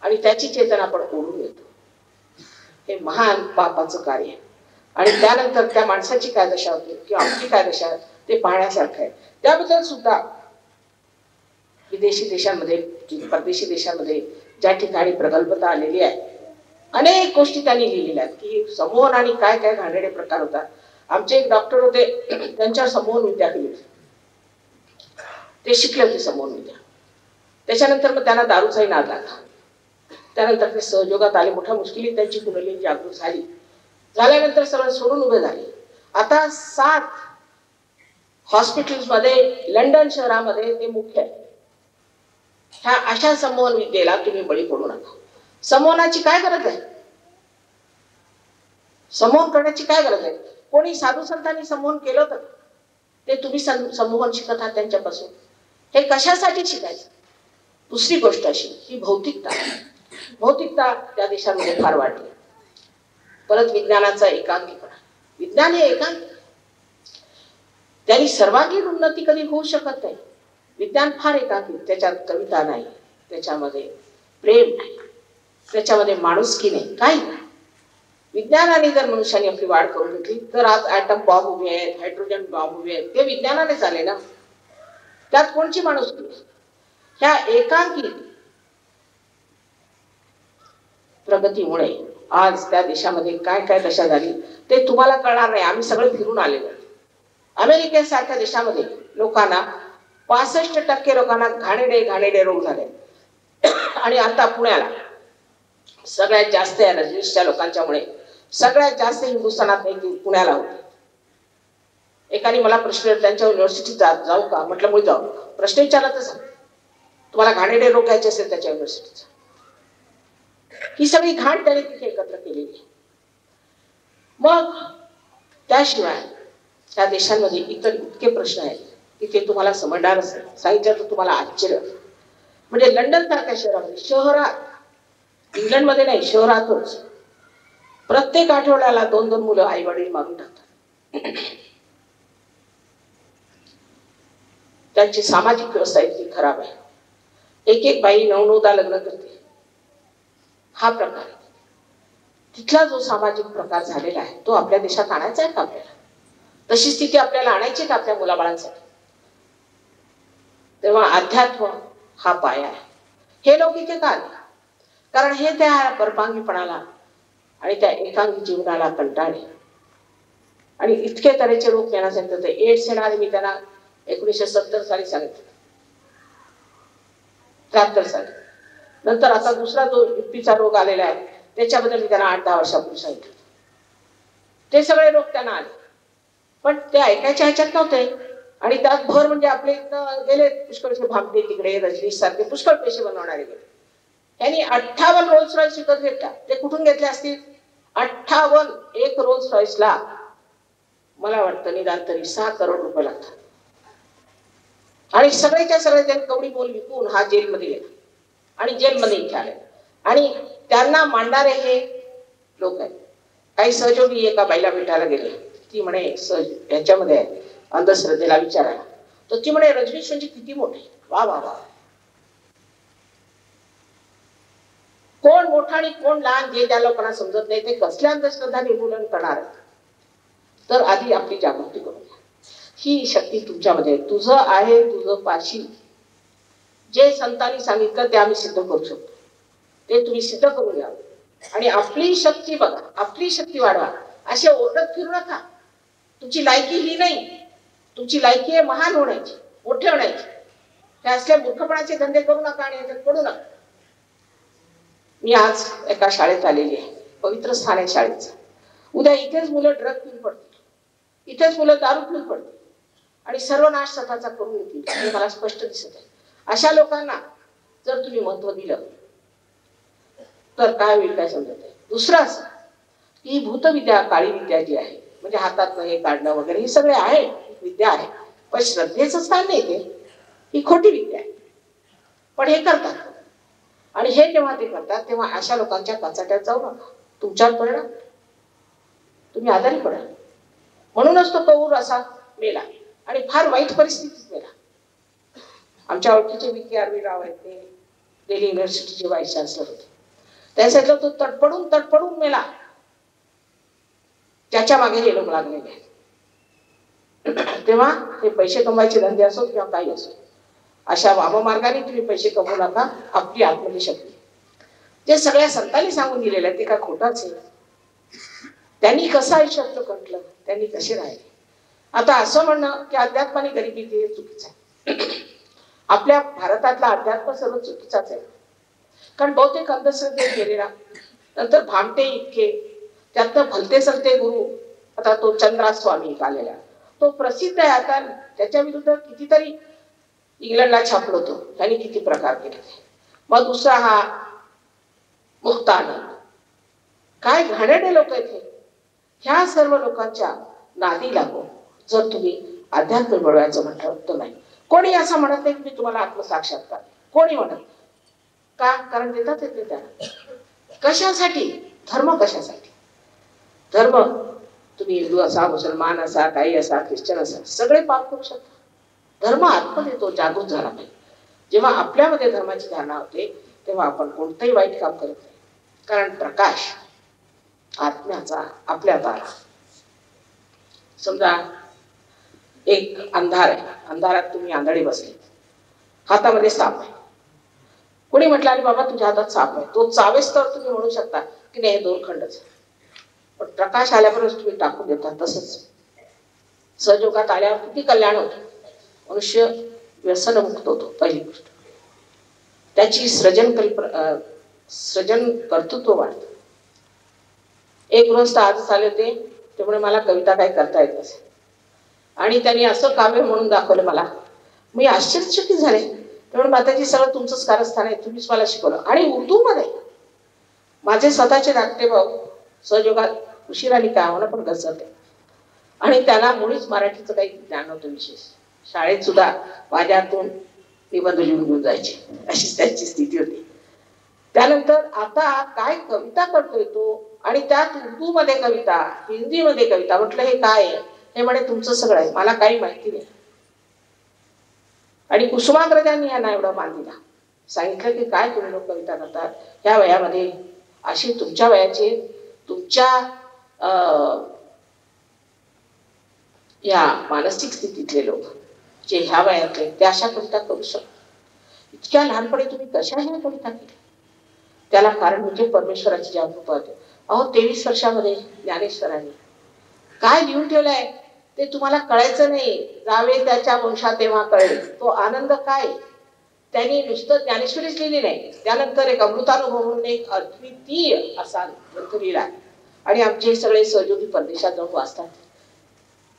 Speaker 3: आणि त्याची चेतना आपण ओढून घेतो. हे महान पापाचं कार्य आहे. आणि त्यानंतर त्या माणसाची काय दशा होते किंवा आमची काय दशा आहे ते पाहण्यासारखं आहे. त्याबद्दल सुद्धा विदेशी देशांमध्ये, परदेशी देशांमध्ये ज्या ठिकाणी प्रगल्भता आलेली आहे, अनेक गोष्टी त्यांनी लिहिलेल्या आहेत की संमोहन आणि काय काय घाणेरडे प्रकार होतात. आमचे एक डॉक्टर होते, त्यांच्यावर संमोहन विद्या केली होती. ते शिकले होते संमोहन विद्या. त्याच्यानंतर मग त्यांना दारूचाही नाद लागला. त्यानंतर ते सहयोगात आले. मोठ्या मुश्किलीत त्यांची कुंडली जागृत झाली. झाल्यानंतर सगळं सोडून उभे झाले. आता 7 हॉस्पिटल्समध्ये लंडन शहरामध्ये ते मुख्य आहे. ह्या अशा संमोहन विद्येला तुम्ही बळी पडू नका. संमोहनाची काय गरज आहे? संमोहन करण्याची काय गरज आहे? कोणी साधू संतांनी संमोहन केलं होतं ते तुम्ही संमोहन शिकत आहात त्यांच्यापासून. हे कशासाठी शिकायचं? दुसरी गोष्ट अशी ही भौतिकता त्या देशांमध्ये फार वाढली. परत विज्ञानाचा एकांकीपणा. विज्ञान हे एकांकी. त्यांनी सर्वांगीण उन्नती कधी होऊ शकत नाही. विज्ञान फार एकांकी. त्याच्यात कविता नाही, त्याच्यामध्ये प्रेम नाही, त्याच्यामध्ये माणुसकी नाही, काही नाही. विज्ञानाने जर मनुष्याने आपली वाढ करून घेतली तर आज ॲटम बॉम्ब उभे आहेत, हायड्रोजन बॉम्ब उभे आहेत, ते विज्ञानाने झाले ना. त्यात कोणची माणुसकी? ह्या एकांकी प्रगतीमुळे आज त्या देशामध्ये काय काय दशा झाली ते तुम्हाला कळणार नाही. आम्ही सगळे फिरून आलेलो. अमेरिकेसारख्या देशामध्ये लोकांना 65% लोकांना घाणेरडे रोग झाले. आणि आता पुण्याला सगळ्यात जास्त एनर्जीच्या लोकांच्यामुळे सगळ्यात जास्त हिंदुस्थानात पुण्याला होते. एकाने मला प्रश्न, त्यांच्या युनिव्हर्सिटीत जाऊ का म्हटलं, मुळे जाऊ. प्रश्न विचारला तर सांग, तुम्हाला घाणेरडे रोग घ्यायचे असेल त्याच्या युनिव्हर्सिटीचा. ही सगळी घाण त्याने तिथे एकत्र केलेली आहे. मग त्याशिवाय त्या देशांमध्ये इतर इतके प्रश्न आहेत की ते तुम्हाला समजणार असेल. सांगितलं तर तुम्हाला आश्चर्य. म्हणजे लंडन सारख्या शहरामध्ये, शहरात, इंग्लंडमध्ये नाही, शहरातच प्रत्येक आठवड्याला 2-2 मुलं आई वडील मारून टाकतात. त्यांची सामाजिक व्यवस्था इतकी खराब आहे. एक बाई 9-9दा लग्न करते. हा प्रकार तिथला जो सामाजिक प्रकार झालेला आहे तो आपल्या देशात आणायचा आहे का आपल्याला? तशी स्थिती आपल्याला आणायची का आपल्या मुलाबाळांसाठी? तेव्हा अध्यात्म हा पाया आहे. हे लोक इथे का आले? कारण हे त्या परपांगीपणाला आणि त्या एकांगी जीवनाला कंटाळले आणि इतके तऱ्हेचे रोग त्यांना सांगितले होते. एड्स येणारे मी त्यांना 1970 साली सांगितलं, 73 साली. नंतर आता दुसरा जो युपीचा रोग आलेला आहे त्याच्याबद्दल मी त्यांना 8-10 वर्षापूर्वी सांगितलं. ते सगळे रोग त्यांना आले पण ते ऐकायच्या ह्याच्यात नव्हते. आणि त्यात भर म्हणजे आपले इथं गेले पुष्कळचे भामटे तिकडे, रजनीश सारखे पुष्कळ पैसे बनवणारे गेले. यांनी 58 रोल्स रॉयस विकत घेतला. ते कुठून घेतले असतील? 58. एक रोल्स रॉयसला मला वाटतं निदान तरी 6 करोड रुपये लागतात. आणि सगळ्याच्या सगळे त्यांनी कवडी मोल विकून हा जेलमध्ये गेला आणि जेलमध्ये इथे आले. आणि त्यांना मांडणारे हे लोक आहेत. काही सहयोगी एका बाईला भेटायला गेले. ती म्हणे याच्यामध्ये अंधश्रद्धेला विचारायला, तर ती म्हणे रजनीश म्हणजे किती मोठे. वा वा वा. कोण मोठा आणि कोण लहान जे ज्या लोकांना समजत नाही ते कसल्या अंधश्रद्धा निर्मूलन करणार आहेत. तर आधी आपली जागृती करून घ्या. ही शक्ती तुमच्यामध्ये आहे. तुझं आहे, तुझं पाशी. जे संतांनी सांगितलं ते आम्ही सिद्ध करू शकतो. ते तुम्ही सिद्ध करून घ्या आणि आपली शक्ती बघा, आपली शक्ती वाढवा. असे ओरडत फिरू नका. तुमची लायकी ही नाही. तुमची लायकी आहे महान होण्याची, मोठे होण्याची. हे असल्या मूर्खपणाचे धंदे करू नका आणि याच्यात पडू नका. मी आज एका शाळेत आलेली आहे, पवित्र स्थान आहे शाळेचं. उद्या इथेच मुलं ड्रग पिऊन पडतील, इथेच मुलं दारू पिऊन पडतील आणि सर्वनाश स्वतःचा करून येतील. हे मला स्पष्ट दिसत आहे. अशा लोकांना जर तुम्ही महत्व दिलं तर काय होईल काय समजत आहे. दुसरं असं ही भूतविद्या, काळी विद्या जी आहे, म्हणजे हातात हे काढणं वगैरे, हे सगळे आहे, विद्या आहे, पण श्रद्धेचं स्थान नाही ते. ही खोटी विद्या आहे, पण हे करतात. आणि हे जेव्हा ते करतात तेव्हा अशा लोकांच्या कचाट्यात जाऊ नका, तुमच्यावर परिणाम, तुम्ही आजारी पडाल. म्हणूनच तो कौर असा मेला आणि फार वाईट परिस्थितीत मेला. आमच्या ओळखीचे VK राव आहेत, ते दिल्ली युनिव्हर्सिटीचे व्हाईस चान्सलर होते. त्यासाठी तो तडफडून मेला. त्याच्या मागे हे लोक लागलेले. तेव्हा हे पैसे कमवायचे धंदे असो किंवा काही असो, अशा वाममार्गाने तुम्ही पैसे कमवू नका. आपली आत्मली शक्ती जे सगळ्या संतांनी सांगून दिलेलं आहे ते का खोटाच आहे. त्यांनी कसं आयुष्य आपलं कटलं, त्यांनी कसे राहिले. आता असं म्हणणं की अध्यात्माने गरिबी हे चुकीचं आहे. आपल्या भारतातला अध्यात्म सर्व चुकीचाच आहे. कारण बहुतेक अंधश्रद्धेत गेलेला, नंतर भामटे इतके, त्यातनं भलते सलते गुरु. आता तो चंद्रास्वामी एक आलेला, तो प्रसिद्ध आहे. आता त्याच्या विरुद्ध कितीतरी इंग्लंडला छापलो होतो, त्यांनी किती प्रकार केले. मग दुसरा हा मुक्तानंद. काय घाणेरडे लोक आहेत हे. ह्या सर्व लोकांच्या नादी लागून जर तुम्ही अध्यात्म मिळवायचं म्हटलं तर नाही. कोणी असं म्हणत नाही की मी तुम्हाला आत्मसाक्षात्कार, कोणी म्हणत का? कारण देतात येते त्यांना. कशासाठी? धर्म कशासाठी? धर्म तुम्ही हिंदू असा, मुसलमान असा, काही असा, ख्रिश्चन असा, सगळे पाप करू शकता. धर्म आतमध्ये तो जागृत झाला पाहिजे. जेव्हा आपल्यामध्ये धर्माची धारणा होते तेव्हा आपण कोणतंही वाईट काम करत नाही. कारण प्रकाश आत्म्याचा आपल्यात आला. समजा एक अंधार आहे, अंधारात तुम्ही आंधळे बसले, हातामध्ये साप आहे. कोणी म्हटलं अरे बाबा तुझ्या हातात साप आहे, तो चावेस तर तुम्ही म्हणू शकता की नाही हे दोरखंडच. पण प्रकाश आल्यावरच तुम्ही टाकून देता. तसंच सहयोगात आल्यावर किती कल्याण होतं. मनुष्य व्यसनमुक्त होतो. पहिली गोष्ट त्याची सृजन कर्तृत्व वाढतं. एक गृहस्थ आजच आले होते, त्यामुळे मला कविता काय करता येत नसे आणि त्यांनी असं काव्य म्हणून दाखवलं मला. मी आश्चर्यचकित झाले. त्यामुळे माताजी सगळं तुमचंच कारस्थान आहे, तुम्हीच मला शिकवलं. आणि उर्दूमध्ये माझे स्वतःचे धाकटे भाऊ सहयोगात उशिराने काय होणं पण घसरते आणि त्याला मुळीच मराठीचं काही ज्ञान नव्हतं विशेष. शाळेत सुद्धा माझ्या हातून निबंध लिहून घेऊन जायचे, अशीच त्यांची स्थिती होती. त्यानंतर आता काय कविता करतोय तो, आणि त्यात उर्दूमध्ये कविता, हिंदीमध्ये कविता. म्हटलं हे काय आहे? हे म्हणे तुमचं सगळं आहे, मला काही माहिती नाही. आणि कुसुमाग्रजांनी यांना एवढा मान दिला, सांगितलं की काय तुम्ही लोक कविता करतात ह्या वयामध्ये. अशी तुमच्या वयाचे, तुमच्या या मानसिक स्थितीतले लोक जे ह्या वयातले ते अशा कविता करू शकतात. इतक्या लहानपणी तुम्ही कशा ह्या कविता केल्या? त्याला कारण म्हणजे परमेश्वराची जागृती होते. अहो 23 वर्षामध्ये ज्ञानेश्वरांनी काय लिहून ठेवलंय ते तुम्हाला कळायचं नाही. जावे त्याच्या वंशात तेव्हा कळेल तो आनंद काय. त्यांनी नुसतं ज्ञानेश्वरीच लिहिली नाही, त्यानंतर एक अमृतानुभव म्हणून एक अद्वितीय असा ग्रंथ लिहिला. आणि आमचे सगळे सहयोगी परदेशात जाऊन वाचतात.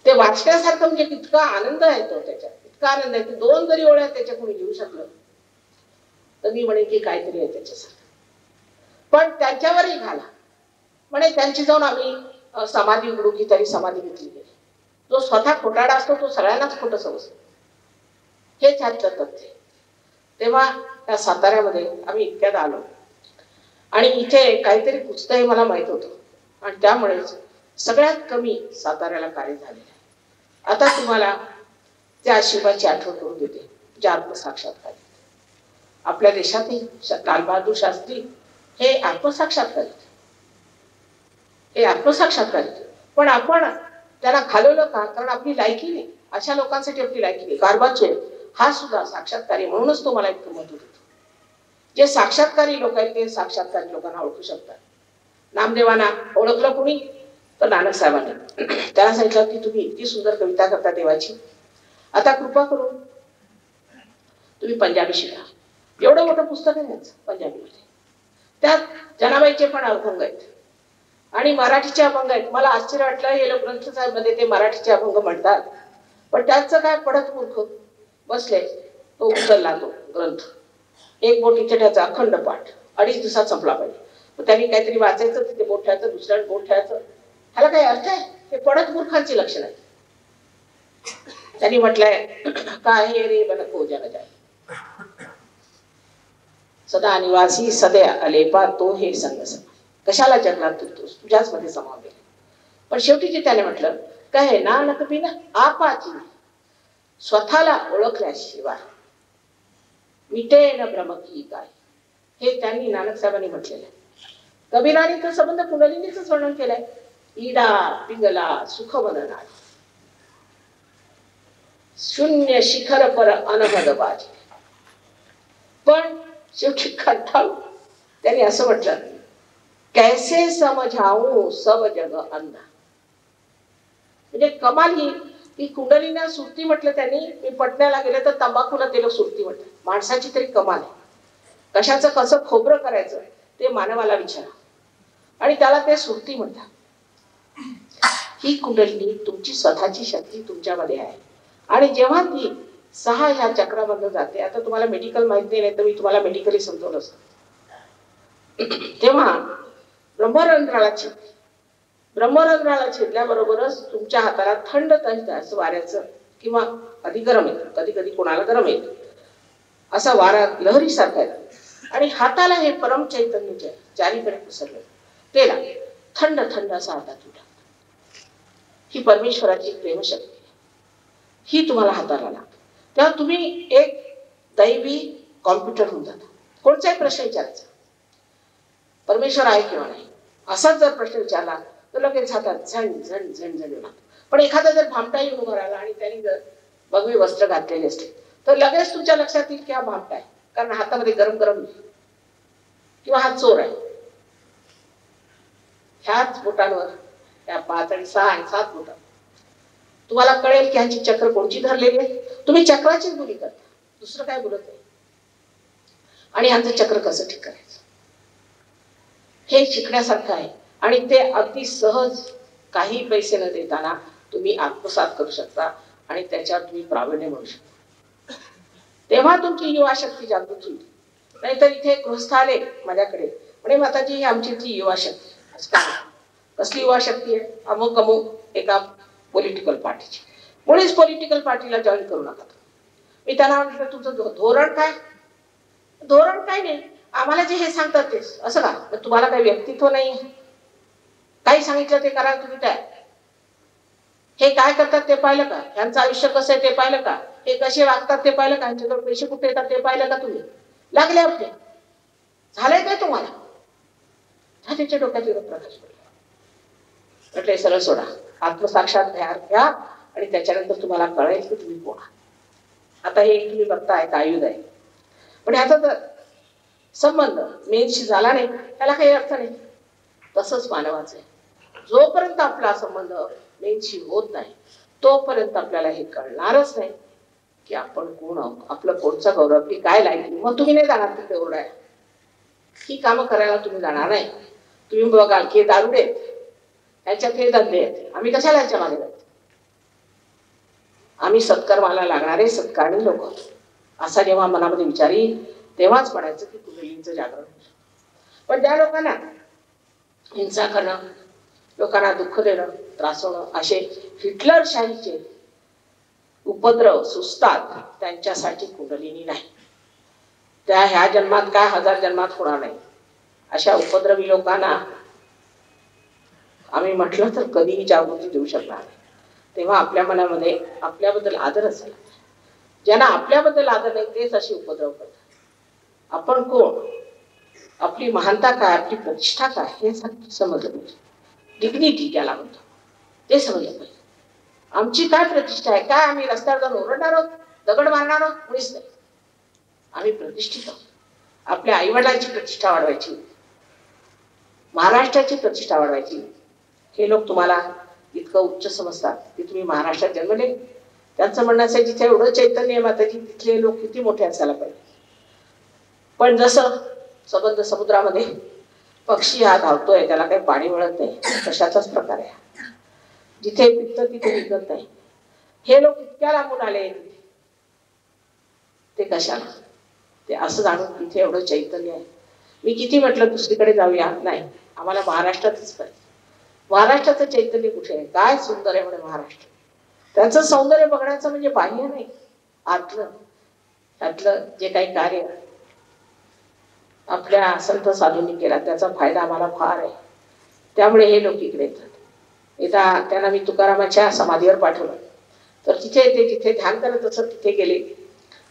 Speaker 3: ते वाचण्यासारखं म्हणजे इतका आनंद आहे तो, त्याच्यात इतका आनंद आहे की 2 जरी ओळ्या त्याच्या कोणी लिहू शकलं तर मी म्हणे की काहीतरी आहे त्याच्यासारखं. पण त्यांच्यावरही घाला म्हणे. त्यांची जाऊन आम्ही समाधी उघडू की तरी समाधी घेतली गेली. जो स्वतः खोटाडा असतो तो सगळ्यांनाच खोटं समजतो, हेच ह्यातलं तथ्य. तेव्हा त्या साताऱ्यामध्ये आम्ही इतक्यात आलो आणि इथे काहीतरी पुस्तक हे मला माहित होतं आणि त्यामुळेच सगळ्यात कमी साताऱ्याला कार्य झालेलं आहे. आता तुम्हाला त्या शिवाची आठवण करून देते, जे आत्मसाक्षात्कार. आपल्या देशातही लालबहादूर शास्त्री हे आत्मसाक्षात्कार, हे आत्मसाक्षात्कार. पण आपण त्यांना घालवलं का? कारण आपली लायकी नाही. अशा लोकांसाठी आपली लायकी नाही. गारबाचे हा सुद्धा साक्षात्कारी, म्हणूनच तो मला इतकं महत्व देतो. जे साक्षात्कारी लोक आहेत ते साक्षात्कारी लोकांना ओळखू शकतात. नामदेवांना ओळखलं कुणी तर नानक साहेबांनी. त्याला सांगितलं की तुम्ही इतकी सुंदर कविता करता देवाची, आता कृपा करून तुम्ही पंजाबी शिका. एवढं मोठं पुस्तक आहे पंजाबीमध्ये. त्यात जनाबाईचे पण अभंग आहेत आणि मराठीचे अभंग आहेत. मला आश्चर्य वाटलं, हे लोक ग्रंथ साहेब मध्ये ते मराठीचे अभंग म्हणतात, पण त्याचं काय पडत मूर्ख बसले. तो उचलला तो ग्रंथ, एक बोट इथे ठेवायचा, अखंड पाठ 2.5 दिवसात संपला पाहिजे. मग त्यांनी काहीतरी वाचायचं, तिथे बोट ठेवायचं, दुसऱ्या बोट ठेवायचं. ह्याला काही अर्थ आहे? हे पडत मूर्खांची लक्षण आहे. त्यांनी म्हटलंय काय हे रे बनको जन जाय, सदा निवासी सदैव अलेपा तो हे संग सम. कशाला जगला तुझ्याच मध्ये समावेल. पण शेवटी जे त्याने म्हटलं काय नानक बिना आपाची, स्वतःला ओळखल्याशिवाय मिटे न भ्रम की काय, हे त्यांनी नानक साहेबांनी म्हटलेलं आहे. कबीराने तो संबंध कुंडलिनीच वर्णन केलंय. इडा पिंगला सुख बनणार, शून्य शिखर पर अनहद बाजी. पण शेवटी कंटाळून त्यांनी असं म्हटलं कैसे समझाऊ सब जग अंधा. म्हणजे कमाल ही कुंडलीना सुरती म्हटलं त्यांनी. मी पटण्याला गेले तर तंबाखूला ते लोक सुरती म्हटलं. माणसाची तरी कमाल आहे. कशाचं कसं खोबरं करायचं ते मानवाला विचारा आणि त्याला ते सुरती म्हणतात. ही कुंडली तुमची स्वतःची शक्ती तुमच्यामध्ये आहे आणि जेव्हा ती 6 ह्या चक्रामधून जाते. आता तुम्हाला मेडिकल माहिती नाही तर मी तुम्हाला मेडिकली समजवलं असतं. तेव्हा ब्रह्मरंध्राला छेदते. ब्रह्मरंध्राला छेदल्याबरोबरच तुमच्या हाताला थंड असं वाऱ्याचं किंवा कधी गरम येतं, कधी कधी कोणाला गरम येतं, असा वारा लहरीसारखा येतो आणि हाताला हे परम चैतन्य चारीकडे पसरलं ते लागतं. थंड थंड असा हातात उठा. ही परमेश्वराची प्रेमशक्ती ही तुम्हाला हाताला लागते. तेव्हा तुम्ही एक दैवी कॉम्प्युटर होऊन जाता. कोणताही प्रश्न विचारायचा, परमेश्वर आहे किंवा नाही असाच जर प्रश्न विचारला तर लगेच हातात झण झण झण झण लागतो. पण एखादा जर भामटा येऊन उभा राहिला आणि त्यांनी जर भगवे वस्त्र घातलेले असते तर लगेच तुमच्या लक्षात येईल की हा भामटा आहे, कारण हातामध्ये गरम गरम नाही किंवा हा चोर आहे. ह्याच बोटांवर त्या 5 आणि 6 आणि 7 बोटांवर तुम्हाला कळेल की ह्यांची चक्र कोणची धरलेली आहे. तुम्ही चक्राचीच बोली करता, दुसरं काय बोलत नाही. आणि ह्यांचं चक्र कसं ठीक करायचं हे शिकण्यासारखं आहे आणि ते अगदी सहज काही पैसे न देताना तुम्ही आत्मसात करू शकता आणि त्याच्यावर तुम्ही प्रावीण्य मिळू शकता. तेव्हा तुमची युवा शक्ती जागृत होईल. नाहीतर इथे गृहस्थ आले माझ्याकडे म्हणे माताजी ही आमची ती युवा शक्ती. कसली युवा शक्ती आहे? अमुक अमुक एका पॉलिटिकल पार्टीची. मुळीच पॉलिटिकल पार्टीला जॉईन करू नका. मी त्यांना म्हटलं तुमचं धोरण काय? धोरण काय नाही, आम्हाला जे हे सांगतात तेच. असं का? तुम्हाला काही व्यक्तित्व नाही, काही सांगितलं ते करा तुम्ही काय? हे काय करतात ते पाहिलं का? यांचं आयुष्य कसं आहे ते पाहिलं का? हे कसे वागतात ते पाहिलं का? यांच्याजवळ पैसे कुठे येतात ते पाहिलं का तुम्ही? लागले आपले झालंय काय तुम्हाला? त्याच्या डोक्यात प्रकाश पडला. म्हटलं सरळ सोडा, आत्मसाक्षात घ्या आणि त्याच्यानंतर तुम्हाला कळेल की तुम्ही कोण. आता हे तुम्ही बघताय एक आयुध आहे, पण ह्याचा जर संबंध मेनशी झाला नाही त्याला काही अर्थ नाही. तसंच मानवाचं आहे. जोपर्यंत आपला संबंध मेनशी होत नाही तोपर्यंत आपल्याला हे कळणारच नाही की आपण कोण आहोत, आपलं कोणचा गौरव, आपली काय लायकी. मग तुम्ही नाही जाणार तिथे ओरडाय. ही कामं करायला तुम्ही जाणार नाही. तुम्ही बघाल की दारुडे ह्याच्यात हे धंदे आहेत, आम्ही कशाला ह्याच्या मागे जायचं? आम्ही सत्कर्माला लागणारे सत्कारणी लोक असा जेव्हा मनामध्ये विचार येईल तेव्हाच म्हणायचं की कुंडलींचं जागरण. पण ज्या लोकांना हिंसा करणं, लोकांना दुःख देणं, त्रासवणं असे हिटलरशाहीचे उपद्रव सुचतात त्यांच्यासाठी कुंडलिनी नाही. त्या ह्या जन्मात काय 1000 जन्मात होणार नाही. अशा उपद्रवी लोकांना आम्ही म्हटलं तर कधीही जागृती देऊ शकणार नाही. तेव्हा आपल्या मनामध्ये आपल्याबद्दल आदर असेल. ज्यांना आपल्याबद्दल आदर नाही तेच अशी उपद्रव करतात. आपण कोण, आपली महानता काय, आपली प्रतिष्ठा काय हे समजलं पाहिजे. डिग्निटी ज्याला म्हणतो ते समजलं पाहिजे. आमची काय प्रतिष्ठा आहे, काय आम्ही रस्त्यावर जाऊन ओरडणार आहोत, दगड मारणार आहोत? मुळीच नाही. आम्ही प्रतिष्ठित आहोत. आपल्या आईवडिलांची प्रतिष्ठा वाढवायची, महाराष्ट्राची प्रतिष्ठा वाढवायची. हे लोक तुम्हाला इतकं उच्च समजतात की तुम्ही महाराष्ट्रात जन्मले. त्यांचं म्हणणं असेल जिथे एवढं चैतन्य आहे माताजी तिथले लोक किती मोठे असायला पाहिजे. पण जसं सबंध समुद्रामध्ये पक्षी हा धावतोय त्याला काही पाणी मिळत नाही तशाचाच प्रकार आहे. जिथे पिकतं तिथे विकत नाही. हे लोक इतक्या लांबून आले ते कशाला? ते असं जाणून तिथे एवढं चैतन्य आहे. मी किती म्हटलं दुसरीकडे जाऊया, नाही, आम्हाला महाराष्ट्रातच पाहिजे. महाराष्ट्राचं चैतन्य कुठे आहे? काय सुंदर आहे म्हणे महाराष्ट्र. त्यांचं सौंदर्य बघण्याचं म्हणजे बाह्य नाही, आतलं त्यातलं जे काही कार्य आपल्या संत साधूंनी केला त्याचा फायदा आम्हाला फार आहे. त्यामुळे हे लोक इकडे येतात. एकदा त्यांना मी तुकारामाच्या समाधीवर पाठवलं, तर तिथे ते जिथे ध्यान करत असत तिथे गेले.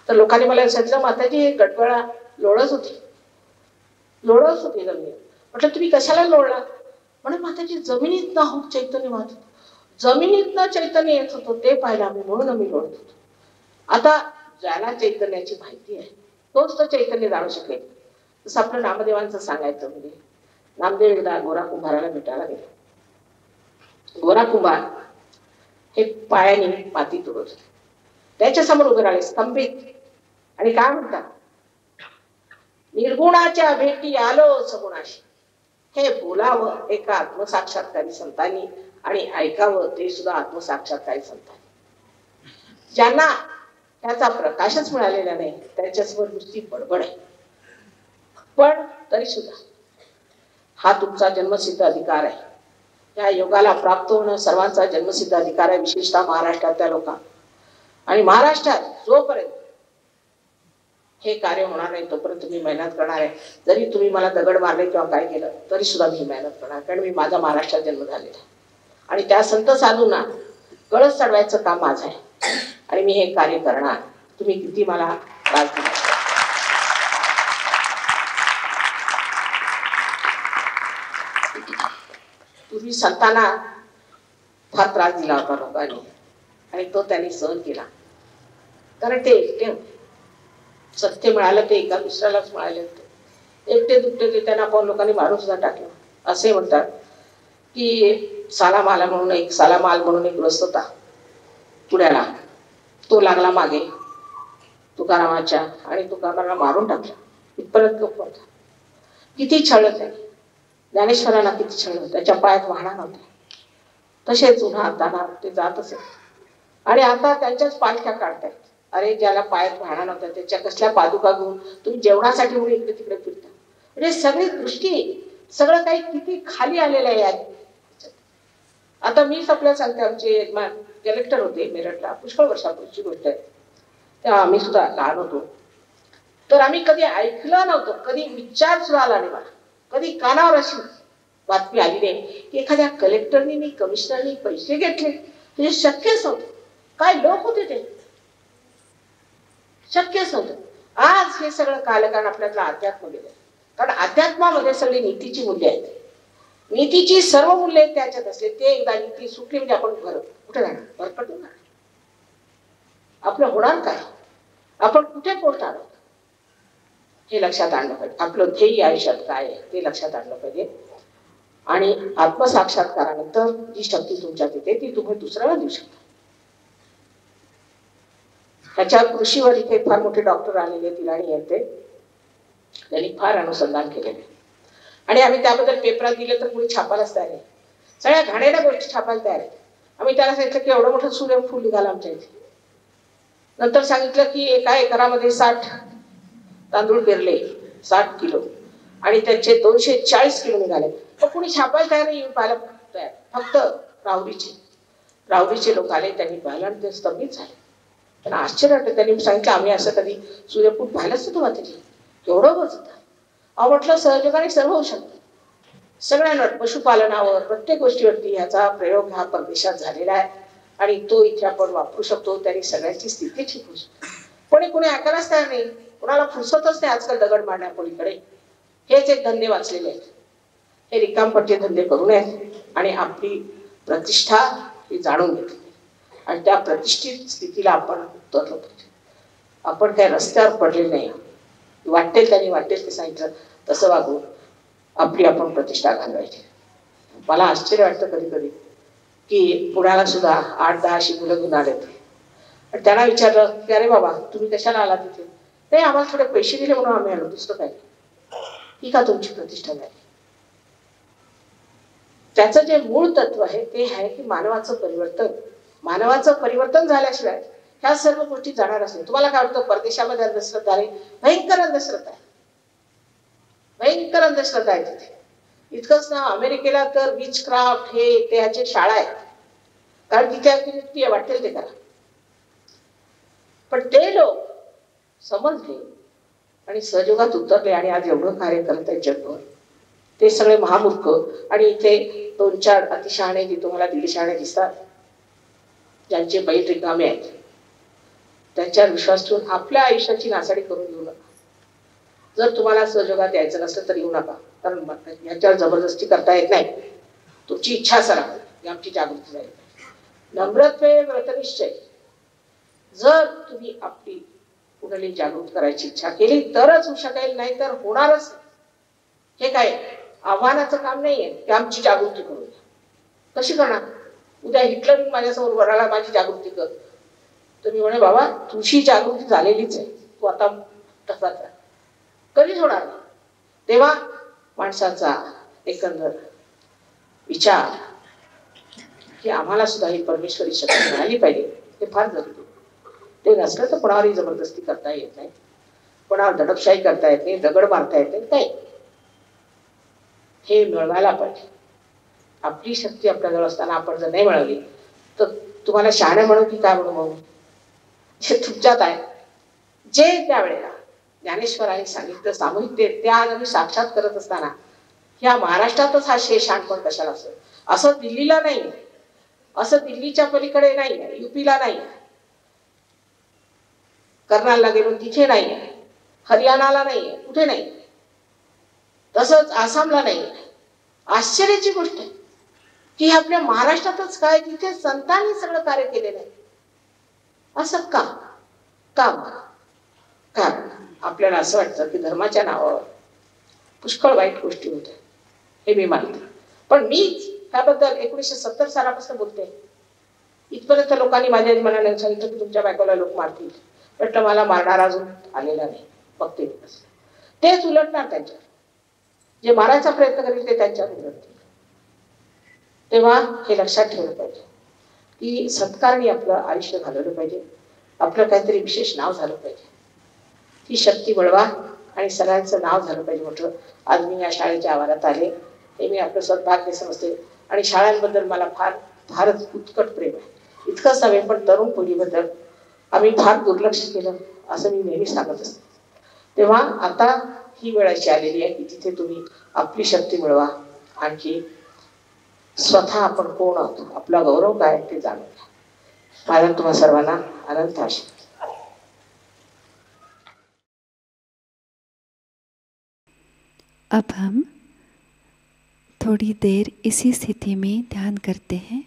Speaker 3: तर लोकांनी मला सांगितलं, माताजी हे गडबळा लोळत होती जमिनीत. म्हटलं तुम्ही कशाला लोळला? म्हणे माताजी जमिनीत ना चैतन्य वाहत होतं, जमिनीतनं चैतन्य येत होतं ते पाहिलं आम्ही, म्हणून आम्ही लोळत होतो. आता ज्याला चैतन्याची माहिती आहे तोच तर चैतन्य जाणू शकेल. जसं आपलं नामदेवांचं सांगायचं म्हणजे नामदेव एकदा गोरा कुंभाराला भेटायला गेले. गोरा कुंभार हे पायाने माती तुडत होते. त्याच्या समोर उभे राहिले स्तंभित आणि काय म्हणतात, निर्गुणाच्या भेटी आलो सगुणाशी. हे बोलावं एका आत्मसाक्षात्कारी संतांनी आणि ऐकावं ते सुद्धा आत्मसाक्षात्कारी संतांनी. ज्यांना त्याचा प्रकाशच मिळालेला नाही त्यांच्यासमोर नुसती बडबड आहे. पण तरी सुद्धा हा तुमचा जन्मसिद्ध अधिकार आहे. या योगाला प्राप्त होणं सर्वांचा जन्मसिद्ध अधिकार आहे, विशेषतः महाराष्ट्रातल्या लोकांना. आणि महाराष्ट्रात जोपर्यंत हे कार्य होणार नाही तोपर्यंत मी मेहनत करणार आहे. जरी तुम्ही मला दगड मारले किंवा काय केलं तरी सुद्धा मी मेहनत करणार, कारण मी माझा महाराष्ट्रात जन्म झालेला आहे. आणि त्या संत साधूंना कळस चढवायचं काम माझं आहे आणि मी हे कार्य करणार. तुम्ही किती मला त्रास दिला. पूर्वी संतांना फार त्रास दिला होता लोकांनी आणि तो त्यांनी सहन केला, कारण ते एकटे होते. सत्य मिळालं ते एका दुसऱ्यालाच मिळाले होते. एकटे दुकटे ते त्यांना आपण लोकांनी मारून सुद्धा टाकलं. असे म्हणतात की सालामाल म्हणून एक ग्रस्त होता पुण्याला. तो लागला मागे तुकारामाच्या आणि तुकारामाला मारून टाकला. इथपर्यंत गप्प होता. किती छळलं त्याने, ज्ञानेश्वरांना किती छळलं. त्याच्या पायात वाहना नव्हत्या, तसेच उन्हात तानात ते जात असे. आणि आता त्यांच्याच पालख्या काढतायत. अरे ज्याला पायात वाहना नव्हत्या त्याच्या कसल्या पादुका घेऊन तुम्ही जेवणासाठी म्हणून इकडे तिकडे फिरता. म्हणजे सगळी दृष्टी सगळं काही किती खाली आलेलं आहे. आता मीच आपल्याला सांगते, आमचे कलेक्टर होते मेरठला, पुष्कळ वर्षापूर्वीची गोष्ट आहे. तेव्हा आम्ही सुद्धा लहान होतो. तर आम्ही कधी ऐकलं नव्हतं, कधी विचार सुद्धा आला नाही मला, कधी कानावर अशी बातमी आली नाही की एखाद्या कलेक्टरनी कमिशनरनी पैसे घेतले. म्हणजे शक्यच नव्हतं. काय लोक होते ते, शक्यच नव्हतं. आज हे सगळं कालकारण आपल्यातलं अध्यात्म गेलं, कारण अध्यात्मामध्ये सगळी नीतीची मूल्य आहेत. नीतीची सर्व मूल्य त्याच्यात असले, ते एकदा नीती सुटली म्हणजे आपण कुठे जाणार, भरकटून जाणार. आपलं होणार काय, आपण कुठे पोहोचणार आहोत हे लक्षात आणलं पाहिजे. आपलं ध्येय आयुष्यात काय आहे ते लक्षात आणलं पाहिजे. आणि आत्मसाक्षात्कारानंतर जी शक्ती तुमच्यात येते ती तुम्ही दुसऱ्याला देऊ शकता. त्याच्या कृषीवर इथे फार मोठे डॉक्टर आलेले तिलाणी येते, त्यांनी फार अनुसंधान केलेले आणि आम्ही त्याबद्दल पेपरात दिले तर कुणी छापायलाच तयार आहे. सगळ्या घाणेरड्या गोष्टी छापायला तयार आहे. आम्ही त्याला सांगितलं की एवढं मोठं सूर्यफूल निघालं आमच्या इथे. नंतर सांगितलं की एका एकरामध्ये 60 तांदूळ पेरले, 60 किलो, आणि त्याचे 240 किलो निघाले. पण कुणी छापायला तयार नाही, येऊन पाहायला तयार. फक्त राहुरीचे लोक आले, त्यांनी पाहिलं आणि ते स्तंभित झाले. त्यांना आश्चर्य वाटलं. त्यांनी सांगितलं आम्ही असं कधी सूर्यफूल पाहिलंच नव्हतं मातेजी, एवढं होत. अहो म्हटलं सहयोगाने सर्व होऊ शकतं. सगळ्यांवर, पशुपालनावर, प्रत्येक गोष्टीवरती ह्याचा प्रयोग हा परदेशात झालेला आहे आणि तो इथे आपण वापरू शकतो. त्यांनी सगळ्यांची स्थिती ठीक होऊ शकते. पण कोणी ऐकायलाच तयार नाही, कोणाला फुरसतच नाही आजकाल दगड मारण्यापलीकडे. हेच एक धंदे वाचलेले आहेत. हे रिकामपट्टे धंदे करू नयेत आणि आपली प्रतिष्ठा ही जाणून घेतली आणि त्या प्रतिष्ठित स्थितीला आपण उतरलो पाहिजे. आपण काय रस्त्यावर पडले नाही. वाटेल त्यांनी वाटेल ते सांगितलं तसं वागून आपली आपण प्रतिष्ठा घालवायची. मला आश्चर्य वाटतं कधी कधी की पुण्याला सुद्धा 8-10 अशी मुलं घेऊन आले होते आणि त्यांना विचारलं की अरे बाबा तुम्ही कशाला आला तिथे? नाही, आम्हाला थोडे पैसे दिले म्हणून आम्ही आलो, दुसरं काय. ही का तुमची प्रतिष्ठा झाली? त्याचं जे मूळ तत्व आहे ते आहे की मानवाचं परिवर्तन झाल्याशिवाय ह्या सर्व गोष्टी जाणारच नाही. तुम्हाला काय वाटतं परदेशामध्ये अंधश्रद्धा आहे? भयंकर अंधश्रद्धा आहे, भयंकर अंधश्रद्धा आहे तिथे. इतकंच ना, अमेरिकेला तर विच क्राफ्ट हे ह्याचे शाळा आहेत. कारण तिथे अगदी युक्ती वाटेल ते करा. पण ते लोक समजले आणि सहयोगात उतरले आणि आज एवढं कार्य करत आहेत जगभर. ते सगळे महामूर्ख आणि इथे 2-4 अतिशहाणे जे तुम्हाला दीडशहाणे दिसतात, ज्यांचे बैल रिकामे आहेत, त्यांच्यावर विश्वास ठेवून आपल्या आयुष्याची नासाडी करून घेऊ नका. जर तुम्हाला सहयोगात यायचं नसलं तर येऊ नका, कारण ह्याच्यावर जबरदस्ती करता येत नाही. तुमची इच्छा असायला ही आमची जागृती जाईल. नम्रत्वे व्रतनिश्चय. जर तुम्ही आपली कुणाला जागृत करायची इच्छा केली तरच होऊ शकेल, नाही तर होणारच. हे काय आव्हानाचं काम नाहीये की आमची जागृती करू. कशी करणार? उद्या हिटलर माझ्यासमोर वराला माझी जागृती कर, तुम्ही म्हणे बाबा तुझी जागृती झालेलीच आहे, तू आता तसाच आहे, कधीच होणार नाही. तेव्हा माणसाचा एकंदर विचार की आम्हाला सुद्धा ही परमेश्वरी शक्ती मिळाली पाहिजे, हे फार जरुरी. ते नसलं तर कोणावरही जबरदस्ती करता येत नाही, कोणावर दडपशाही करता येत नाही, दगड मारता येत नाही, काही. हे मिळवायला पाहिजे. आपली शक्ती आपल्याजवळ असताना आपण जर नाही मिळवली तर तुम्हाला शहाणे म्हणू की काय म्हणू? म्हणून हे तुमच्यात आहे. जे त्यावेळेला ज्ञानेश्वरांनी सांगितलं सामूहिक त्या आम्ही साक्षात करत असताना ह्या महाराष्ट्रातच हा शहाणपण कशाला असं? असं दिल्लीला नाही, असं दिल्लीच्या पलीकडे नाही, युपीला नाही, कर्नालला गेलो तिथे नाही, हरियाणाला नाही, कुठे नाही, तसंच आसामला नाही. आश्चर्याची गोष्ट आहे की आपल्या महाराष्ट्रातच काय, तिथे संतांनी सगळं कार्य केलेलं आहे. असं का? कारण आपल्याला असं वाटतं की धर्माच्या नावावर पुष्कळ वाईट गोष्टी होत्या, हे मी मानते. पण मीच त्याबद्दल 1970 सालापासून बोलते. इथपर्यंत लोकांनी माझ्या मनाने सांगितलं की तुमच्या बायकोला लोक मारतील. म्हटलं मला मारणार अजून आलेला नाही, बघते. तेच उलटणार त्यांच्यावर, जे मारायचा प्रयत्न करेल ते त्यांच्यावर उलटतील. तेव्हा हे लक्षात ठेवलं पाहिजे की सत्कारणी आपलं आयुष्य घालवलं पाहिजे, आपलं काहीतरी विशेष नाव झालं पाहिजे. ही शक्ती मिळवा आणि सगळ्यांचं नाव झालं पाहिजे मोठं. आज मी या शाळेच्या आवारात आले, हे मी आपलं सद्भाग्य समजते. आणि शाळांबद्दल मला फारच उत्कट प्रेम आहे. इतकंच नव्हे पण तरुण पिढीबद्दल आम्ही फार दुर्लक्ष केलं असं मी नेहमी सांगत असते. तेव्हा आता ही वेळ अशी आलेली आहे की तिथे तुम्ही आपली शक्ती मिळवा, आणखी स्वतः आपण कोण आहोत, आपला गौरव काय ते जाणून घ्या. माझा तुम्हा सर्वांना अनंत आशीर्वाद.
Speaker 1: अब हम थोड़ी देर इसी स्थिति में ध्यान करते हैं.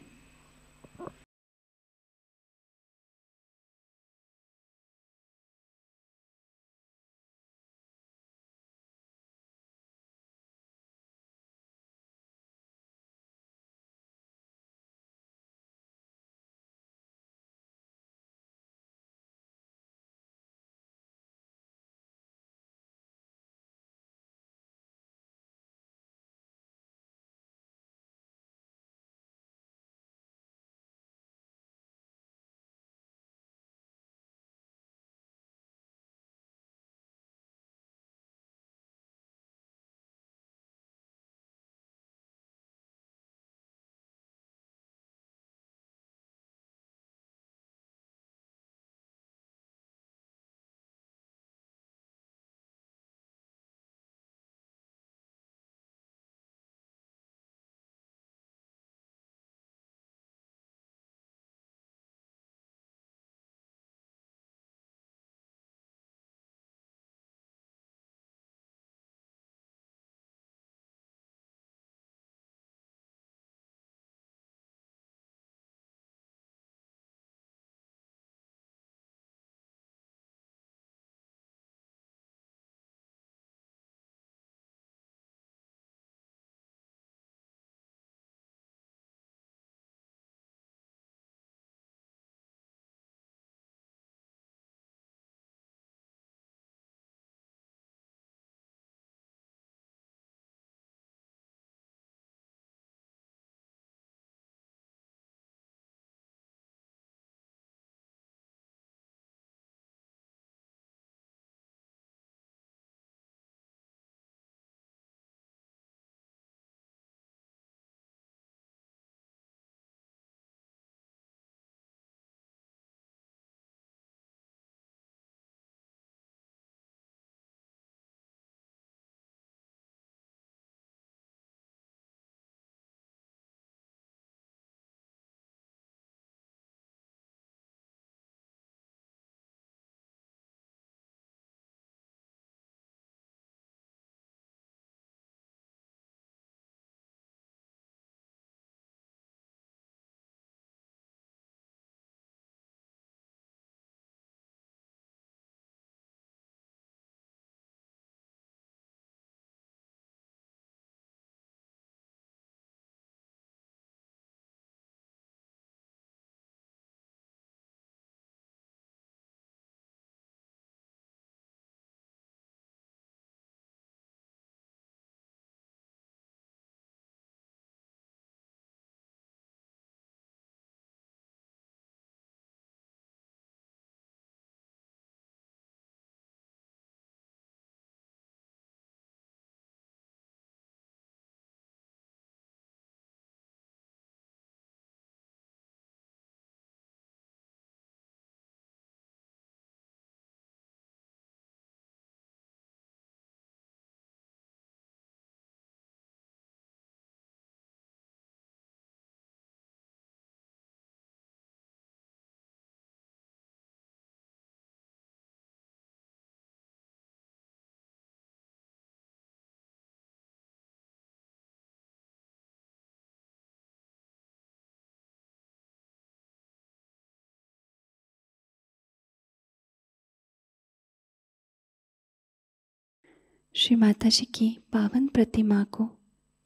Speaker 1: श्री माता जी की पावन प्रतिमा को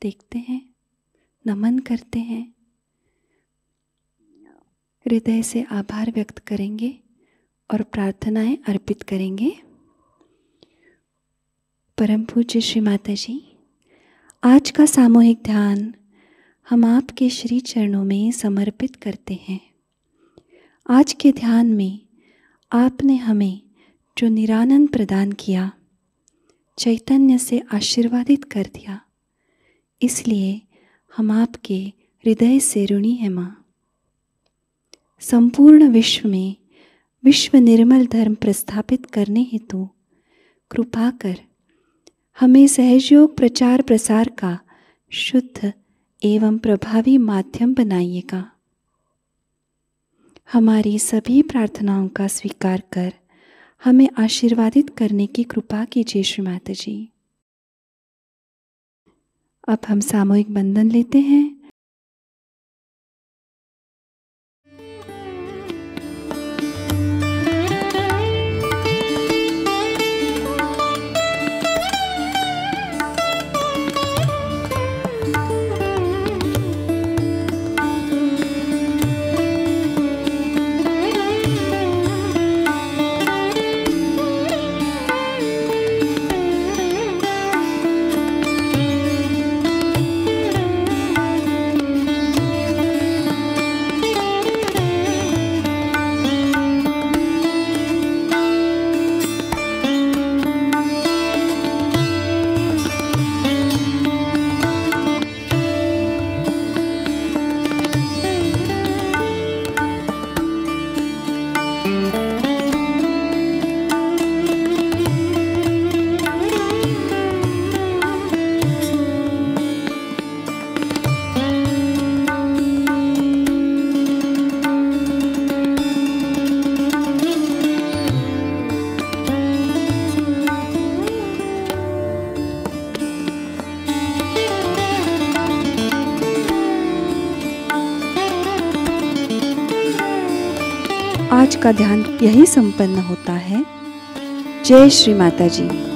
Speaker 1: देखते हैं, नमन करते हैं, हृदय से आभार व्यक्त करेंगे और प्रार्थनाएं अर्पित करेंगे। परम पूज्य श्री माता जी, आज का सामूहिक ध्यान हम आपके श्री चरणों में समर्पित करते हैं। आज के ध्यान में आपने हमें जो निरानंद प्रदान किया, चैतन्य से आशीर्वादित कर दिया, इसलिए हम आपके हृदय से ऋणी हैं माँ। संपूर्ण विश्व में विश्व निर्मल धर्म प्रस्थापित करने हेतु कृपा कर हमें सहयोग प्रचार प्रसार का शुद्ध एवं प्रभावी माध्यम बनाइएगा। हमारी सभी प्रार्थनाओं का स्वीकार कर हमें आशीर्वादित करने की कृपा कीजिए श्री माता जी। अब हम सामूहिक बंधन लेते हैं। आज का ध्यान यही संपन्न होता है। जय श्री माता जी।